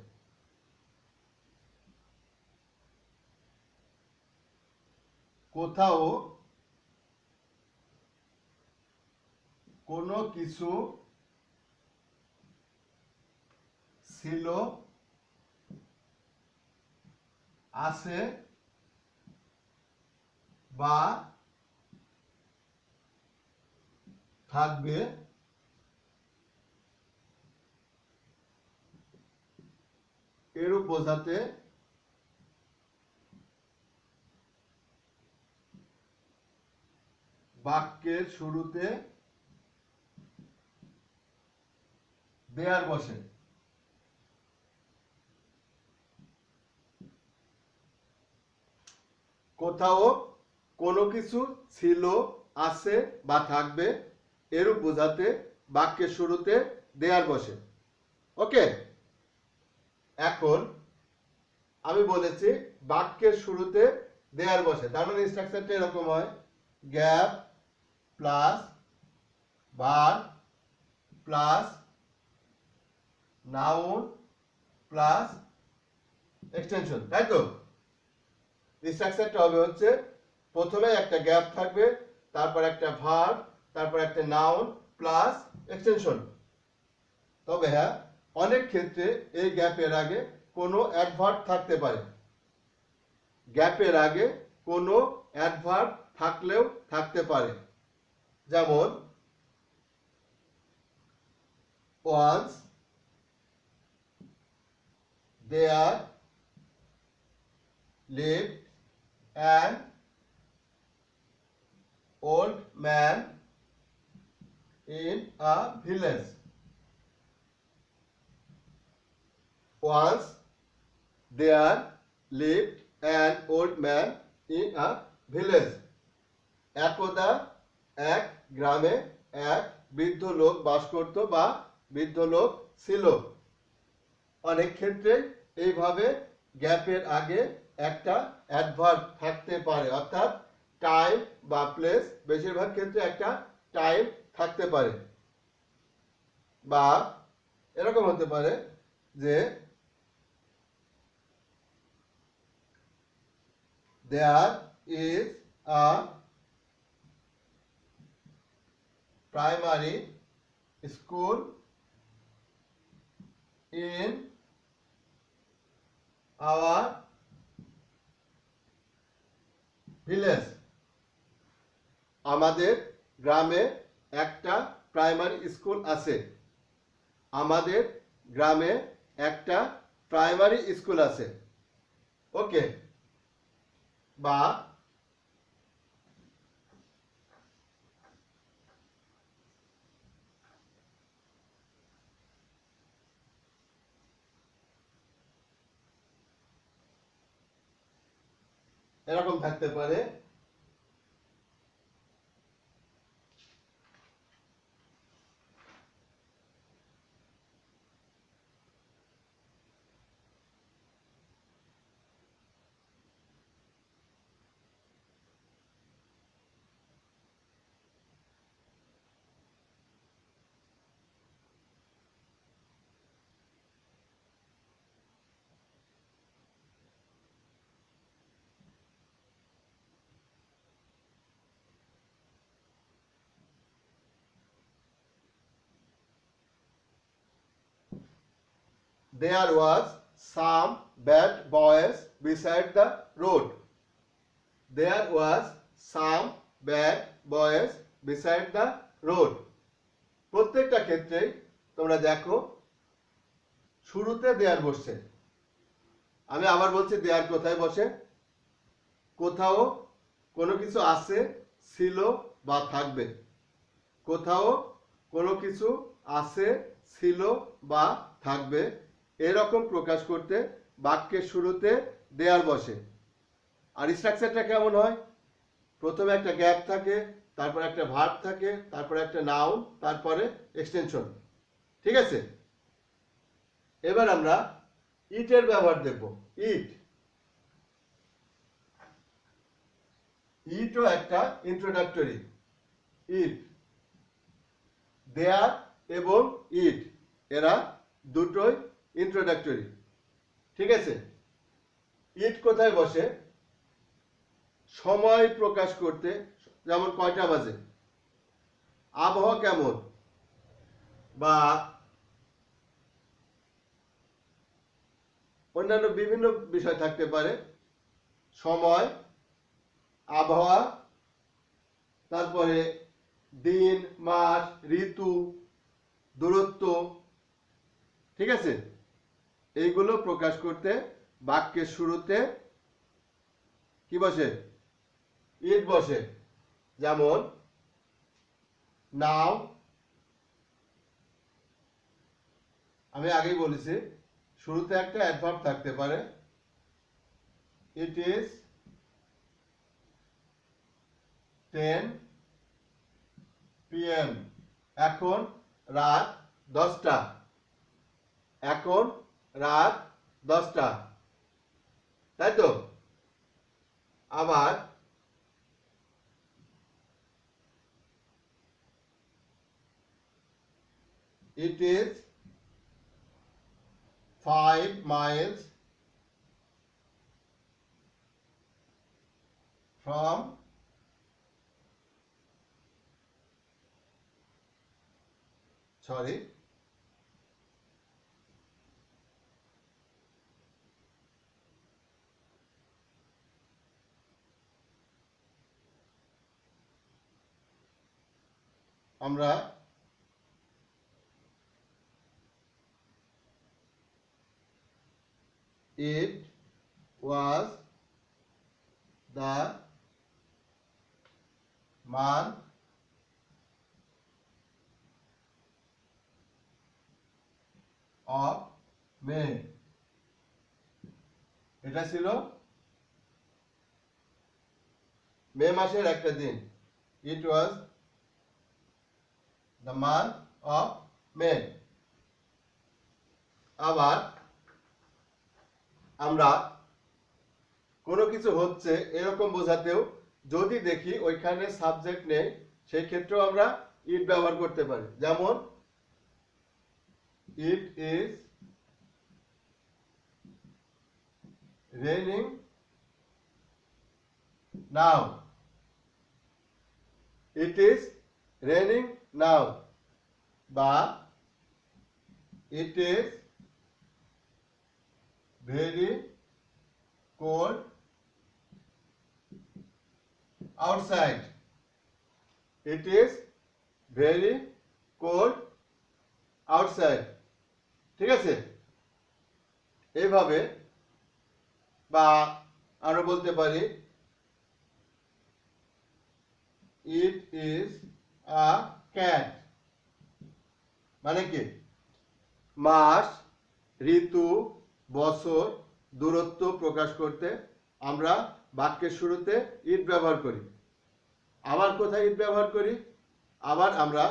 কোথাও কোনো কিছু ছিল, আছে বা থাকবে, এরূপ বোঝাতে বাক্যের শুরুতে দেয়ার বসে। কোথাও কোনো কিছু ছিল, আছে বা থাকবে, এরূপ বোঝাতে বাক্যের শুরুতে দেয়ার বসে। ওকে, এখন আমি বলেছি বাক্যের শুরুতে দেয়ার বসে, তার মানে স্ট্রাকচারটা এরকম হয়: gap plus verb plus noun plus extension, তাই তো? স্ট্রাকচারটা হবে হচ্ছে প্রথমে একটা গ্যাপ থাকবে, তারপর একটা ভার্ব, তারপর একটা নাউন প্লাস এক্সটেনশন। তবে হ্যাঁ, অনেক ক্ষেত্রে এই গ্যাপের আগে কোনো অ্যাডভার্ব থাকতে পারে। গ্যাপের আগে কোনো অ্যাডভার্ব থাকলেও থাকতে পারে, যেমন once, there, lived an old man in a village. Once there lived an old man in a village. একদা এক গ্রামে এক বৃদ্ধ লোক বাস করত বা বৃদ্ধ লোক ছিল। অনেক ক্ষেত্রে এইভাবে গ্যাপের আগে একটা অ্যাডভার্ব থাকতে পারে, অর্থাৎ টাইম বা প্লেস, বেশিরভাগ ক্ষেত্রে একটা টাইম থাকতে পারে। বা এরকম হতে পারে যে there is a primary school in our village. আমাদের গ্রামে একটা প্রাইমারি স্কুল আছে। আমাদের গ্রামে একটা প্রাইমারি স্কুল আছে। ওকে, বা এরকম থাকতে পারে: there was some bad boys beside the road. There was some bad boys beside the road. প্রত্যেকটা ক্ষেত্রেই তোমরা দেখো শুরুতে দেয়ার বসছে। আমি আবার বলছি দেয়ার কোথায় বসে? কোথাও কোনো কিছু আছে, ছিল বা থাকবে। কোথাও কোনো কিছু আছে, ছিল বা থাকবে এরকম প্রকাশ করতে বাক্যের শুরুতে দেয়ার বসে। আর স্ট্রাকচারটা কেমন হয়? প্রথমে একটা গ্যাপ থাকে, তারপর একটা ভার্ব থাকে, তারপর একটা নাউন, তারপরে এক্সটেনশন। ঠিক আছে? এবার আমরা ইটের ব্যবহার দেখব। ইট, ইটও একটা ইন্ট্রোডাক্টরি। ইট, দেয়ার এবং ইট এরা দুটোই ইন্ট্রোডাক্টরি। ঠিক আছে? ইট কোথায় বসে? সময় প্রকাশ করতে, যেমন কয়টা বাজে, আবহাওয়া কেমন, বা অন্যান্য বিভিন্ন বিষয় থাকতে পারে। সময়, আবহাওয়া, তারপরে দিন, মাস, ঋতু, দূরত্ব। ঠিক আছে? এইগুলো প্রকাশ করতে বাক্যের শুরুতে কি বসে? ইট বসে। যেমন নাও, আমি আগেই বলেছি শুরুতে একটা অ্যাডভার্ব থাকতে পারে। ইট ইজ 10 PM, এখন রাত 10টা। এখন রাত 10টা, তাই তো? আবার it is 5 miles from sorry আমরা it was the month of May, এটা ছিল মে মাসের একটা দিন। It was the month of May। আবার আমরা কোনো কিছু হচ্ছে এরকম বোঝাতেও যদি দেখি ওইখানে সাবজেক্ট নেই, সেই ক্ষেত্রেও আমরা ইট ব্যবহার করতে পারি। যেমন it is raining now, it is raining now, বা it is very cold outside, it is very cold outside। ঠিক আছে? এইভাবে, বা আমরা বলতে পারি it is a cat, মানে কি মাস, ঋতু, বছর, দূরত্ব প্রকাশ করতে আমরা বাক্যের শুরুতে ইট ব্যবহার করি। আবার কোথায় ইট ব্যবহার করি? আবার আমরা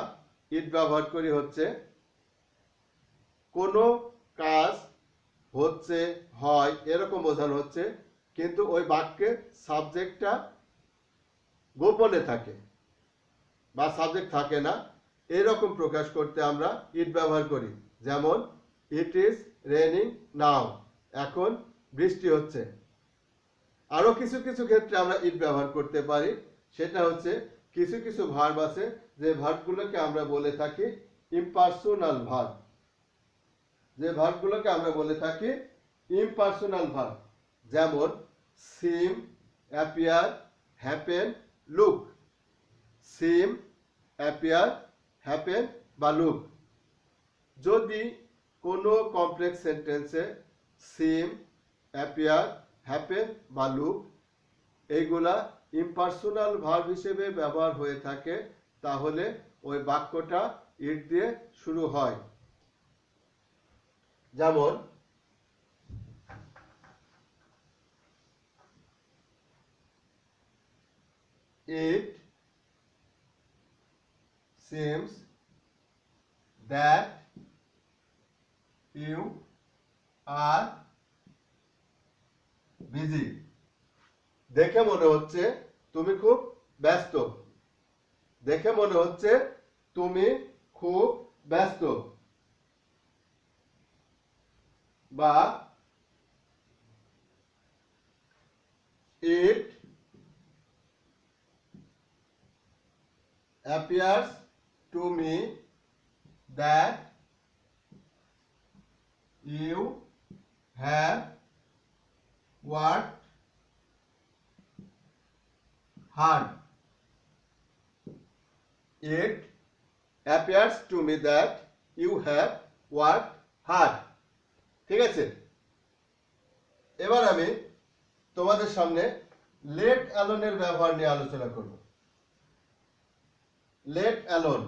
ইট ব্যবহার করি হচ্ছে কোনো কাজ হচ্ছে, হয় এরকম বোঝানো হচ্ছে, কিন্তু ওই বাক্যে সাবজেক্টটা গোপনে থাকে বা সাবজেক্ট থাকে না, এরকম প্রকাশ করতে আমরা ইট ব্যবহার করি। যেমন ইট ইজ রেইনিং নাও, এখন বৃষ্টি হচ্ছে। আরো কিছু কিছু ক্ষেত্রে আমরা ইট ব্যবহার করতে পারি। সেটা হচ্ছে কিছু কিছু ভার্ব আছে যে ভার্বগুলোকে আমরা বলে থাকি ইম্পার্সোনাল ভার্ব, যে ভার্বগুলোকে আমরা বলে থাকি ইম্পার্সোনাল ভার্ব, যেমন সিম, অ্যাপিয়ার, হ্যাপেন, লুক। সিম, অ্যাপিয়ার, হ্যাপেন বা লুক। যদি কোনো কমপ্লেক্স সেন্টেন্সে সিম, অ্যাপিয়ার, হ্যাপেন বা লুক এইগুলা ইম্পার্সোনাল ভার্ব হিসেবে ব্যবহার হয়ে থাকে, তাহলে ওই বাক্যটা ইট দিয়ে শুরু হয়। যেমন it seems that you are busy. দেখে মনে হচ্ছে তুমি খুব ব্যস্ত। দেখে মনে হচ্ছে তুমি খুব ব্যস্ত। বা it appears to me that you have worked hard. It appears to me that you have worked hard. ঠিক আছে, এবার আমি তোমাদের সামনে লেট অ্যালোনের ব্যবহার নিয়ে আলোচনা করব। লেট অ্যালোন,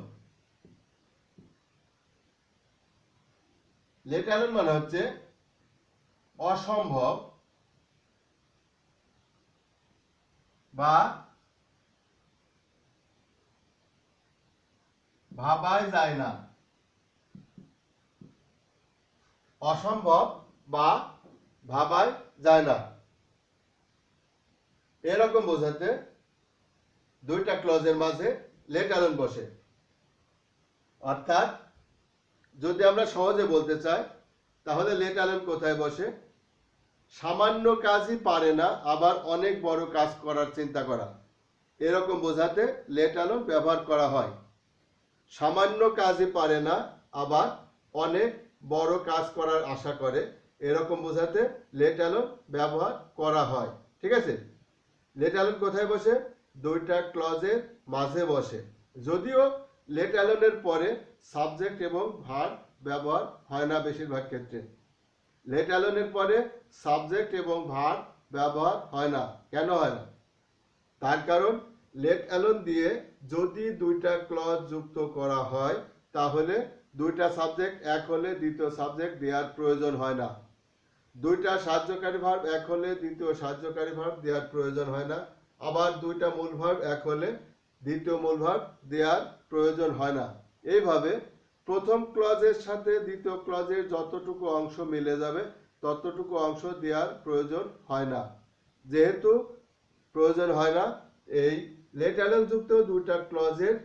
লেট অ্যালোন মানে হচ্ছে অসম্ভব বা ভাবাই যায় না। অসম্ভব বা ভাবাই যায় না এরকম বোঝাতে দুইটা ক্লজের মাঝে লেট অ্যালোন বসে। অর্থাৎ যদি আমরা সহজে বলতে চাই তাহলে লেট অ্যালোন কোথায় বসে? সামান্য কাজই পারে না আবার অনেক বড় কাজ করার চিন্তা করা, এরকম বোঝাতে লেট অ্যালোন ব্যবহার করা হয়। সামান্য কাজই পারে না আবার অনেক বড় কাজ করার আশা করে, এরকম বোঝাতে লেট অ্যালোন ব্যবহার করা হয়। ঠিক আছে, লেট অ্যালোন কোথায় বসে? দুইটা ক্লজের মাঝে বসে। যদিও লেট অ্যালোনের পরে সাবজেক্ট এবং ভার্ব ব্যবহার হয় না বেশিরভাগ ক্ষেত্রে। লেট অ্যালোনের পরে সাবজেক্ট এবং ভার্ব ব্যবহার হয় না। কেন হয় না? তার কারণ লেট অ্যালোন দিয়ে যদি দুইটা ক্লজ যুক্ত করা হয় তাহলে দুইটা সাবজেক্ট এক হলে দ্বিতীয় সাবজেক্ট দেওয়ার প্রয়োজন হয় না। দুইটা সাহায্যকারী ভার্ব এক হলে দ্বিতীয় সাহায্যকারী ভার্ব দেওয়ার প্রয়োজন হয় না। আবার দুইটা মূল ভার্ব এক হলে দ্বিতীয় মূল ভার্ব দেওয়ার প্রয়োজন হয় না। এইভাবে প্রথম ক্লজের সাথে দ্বিতীয় ক্লজের যতটুকু অংশ মিলে যাবে ততটুকু অংশ দেওয়ার প্রয়োজন হয় না। যেহেতু প্রয়োজন হয় না, এই লেট অ্যালোন যুক্ত দুইটা ক্লজের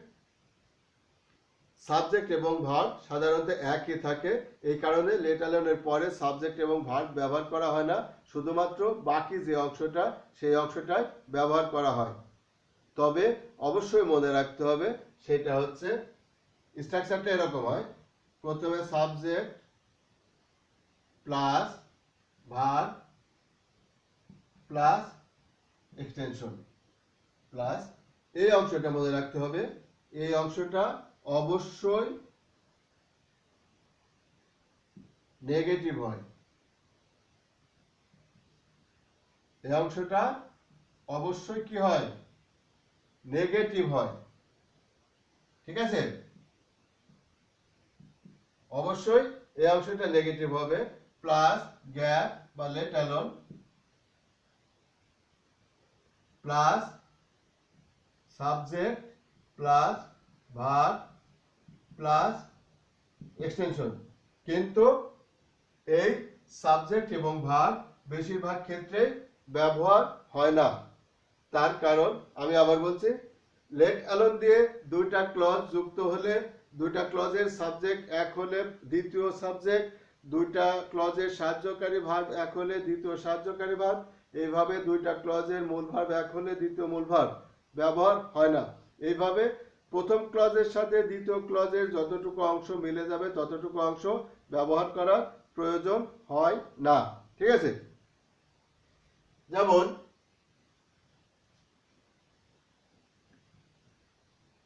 সাবজেক্ট এবং ভার্ব সাধারণত একই থাকে। এই কারণে লেট অ্যালোনের পরে সাবজেক্ট এবং ভার্ব ব্যবহার করা হয় না, শুধুমাত্র বাকি যে অংশটা সেই অংশটাই ব্যবহার করা হয়। তবে অবশ্যই মনে রাখতে হবে, সেটা হচ্ছে স্ট্রাকচারটা এরকম হয়, প্রথমে subject plus verb plus extension plus, এই অংশটা মনে রাখতে হবে, এই অংশটা অবশ্যই নেগেটিভ হয়। এই অংশটা অবশ্যই কি হয়? নেগেটিভ হয়। ঠিক আছে, অবশ্যই এই অংশটা নেগেটিভ হবে। প্লাস গ্যাপ বা let alone plus subject plus verb plus extension. কিন্তু এই সাবজেক্ট এবং ভার্ব বেশিরভাগ ক্ষেত্রে ব্যবহার হয় না। তার কারণ আমি আবার বলছি, লেট অ্যালোন দিয়ে দুইটা ক্লজ যুক্ত হলে দুইটা ক্লজের সাবজেক্ট এক হলে দ্বিতীয় সাবজেক্ট, দুইটা ক্লজের সাহায্যকারী ভার্ব এক হলে দ্বিতীয় সাহায্যকারী ভার্ব, এইভাবে দুইটা ক্লজের মূল ভার্ব এক হলে দ্বিতীয় মূল ভার্ব ব্যবহার হয় না। এইভাবে প্রথম ক্লজের সাথে দ্বিতীয় ক্লজের যতটুকু অংশ মিলে যাবে ততটুকু অংশ ব্যবহার করার প্রয়োজন হয় না। ঠিক আছে? যেমন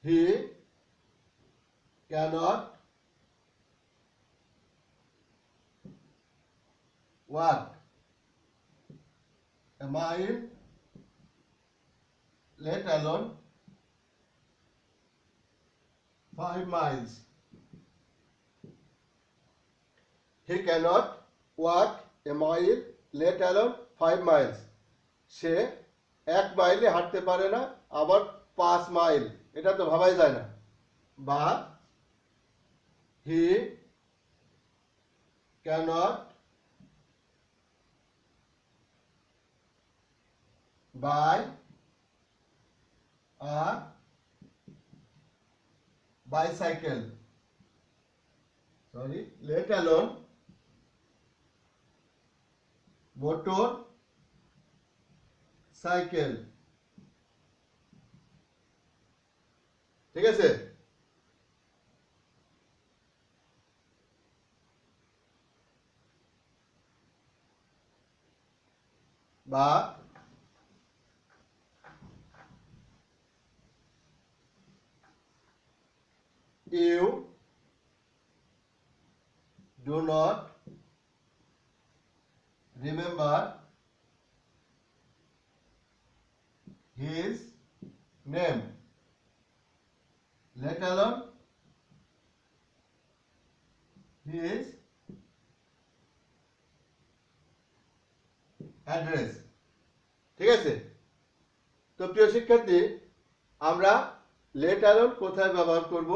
he can't walk a mile, let alone 5 miles. He cannot walk a mile, let alone 5 miles. সে 1 মাইলে হাঁটতে পারে না, আবার 5 মাইল, এটা তো ভাবাই যায় না। বা he cannot buy a bicycle, sorry, let alone motor cycle. ঠিক আছে? বা you do not remember his name, let alone his address। ঠিক আছে? তো প্রিয় শিক্ষার্থী, আমরা let alone কোথায় ব্যবহার করব?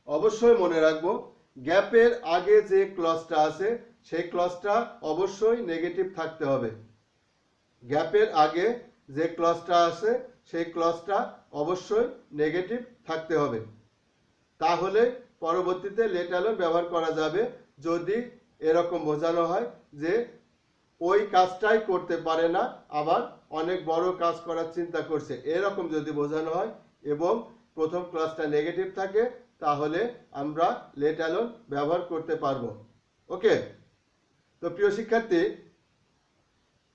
অবশ্যই মনে রাখবো, গ্যাপের আগে যে ক্লজটা আছে সেই ক্লজটা অবশ্যই নেগেটিভ থাকতে হবে। গ্যাপের আগে যে ক্লজটা আছে সেই ক্লজটা অবশ্যই নেগেটিভ থাকতে হবে, তাহলে পরবর্তীতে let alone ব্যবহার করা যাবে। যদি এরকম বোঝানো হয় যে ওই কাজটাই করতে পারে না, আবার অনেক বড় কাজ করার চিন্তা করছে, এরকম যদি বোঝানো হয় এবং প্রথম ক্লজটা নেগেটিভ থাকে, তাহলে আমরা let alone ব্যবহার করতে পারবো। ওকে? তো প্রিয় শিক্ষার্থী,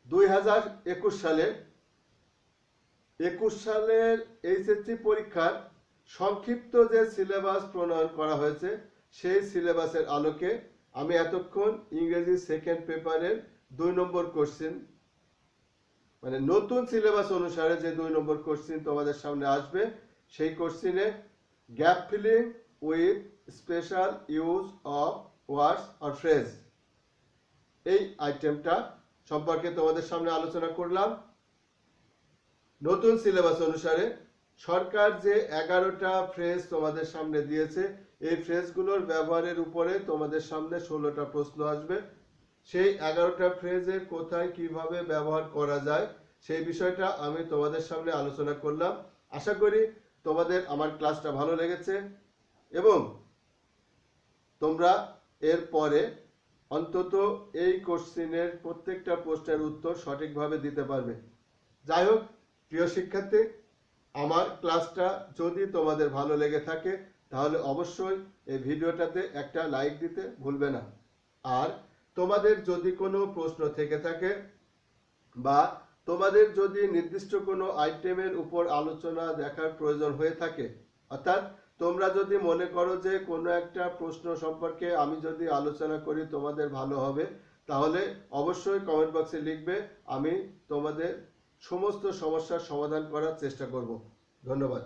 2021 সালের এইচএসসি পরীক্ষার সংক্ষিপ্ত যে সিলেবাস প্রণয়ন করা হয়েছে সেই সিলেবাসের আলোকে আমি এতক্ষণ ইংরেজি সেকেন্ড পেপারের 2 নম্বর কোশ্চেন, মানে নতুন সিলেবাস অনুসারে যে 2 নম্বর কোশ্চেন তোমাদের সামনে আসবে, সেই কোশ্চেনে gap filling with special use of words or phrase, এই আইটেমটা সম্পর্কে তোমাদের সামনে আলোচনা করলাম। নতুন সিলেবাস অনুসারে সরকার যে 11টা ফ্রেজ তোমাদের সামনে দিয়েছে, এই ফ্রেজগুলোর ব্যবহারের উপরে তোমাদের সামনে 16টা প্রশ্ন আসবে। সেই 11টা ফ্রেজের কোথায় কিভাবে ব্যবহার করা যায় সেই বিষয়টা আমি তোমাদের সামনে আলোচনা করলাম। আশা করি তোমাদের আমার ক্লাসটা ভালো লেগেছে এবং তোমরা এর পরে অন্তত এই কোশ্চেনের প্রত্যেকটা প্রশ্নের উত্তর সঠিকভাবে দিতে পারবে। যাই হোক প্রিয় শিক্ষার্থী, আমার ক্লাসটা যদি তোমাদের ভালো লেগে থাকে তাহলে অবশ্যই এই ভিডিওটাতে একটা লাইক দিতে ভুলবে না। আর তোমাদের যদি কোনো প্রশ্ন থেকে থাকে বা তোমাদের যদি নির্দিষ্ট কোনো আইটেমের উপর আলোচনা দেখার প্রয়োজন হয়ে থাকে, অর্থাৎ তোমরা যদি মনে করো যে কোনো একটা প্রশ্ন সম্পর্কে আমি যদি আলোচনা করি তোমাদের ভালো হবে, তাহলে অবশ্যই কমেন্ট বক্সে লিখবে, আমি তোমাদের সমস্ত সমস্যার সমাধান করার চেষ্টা করব। ধন্যবাদ।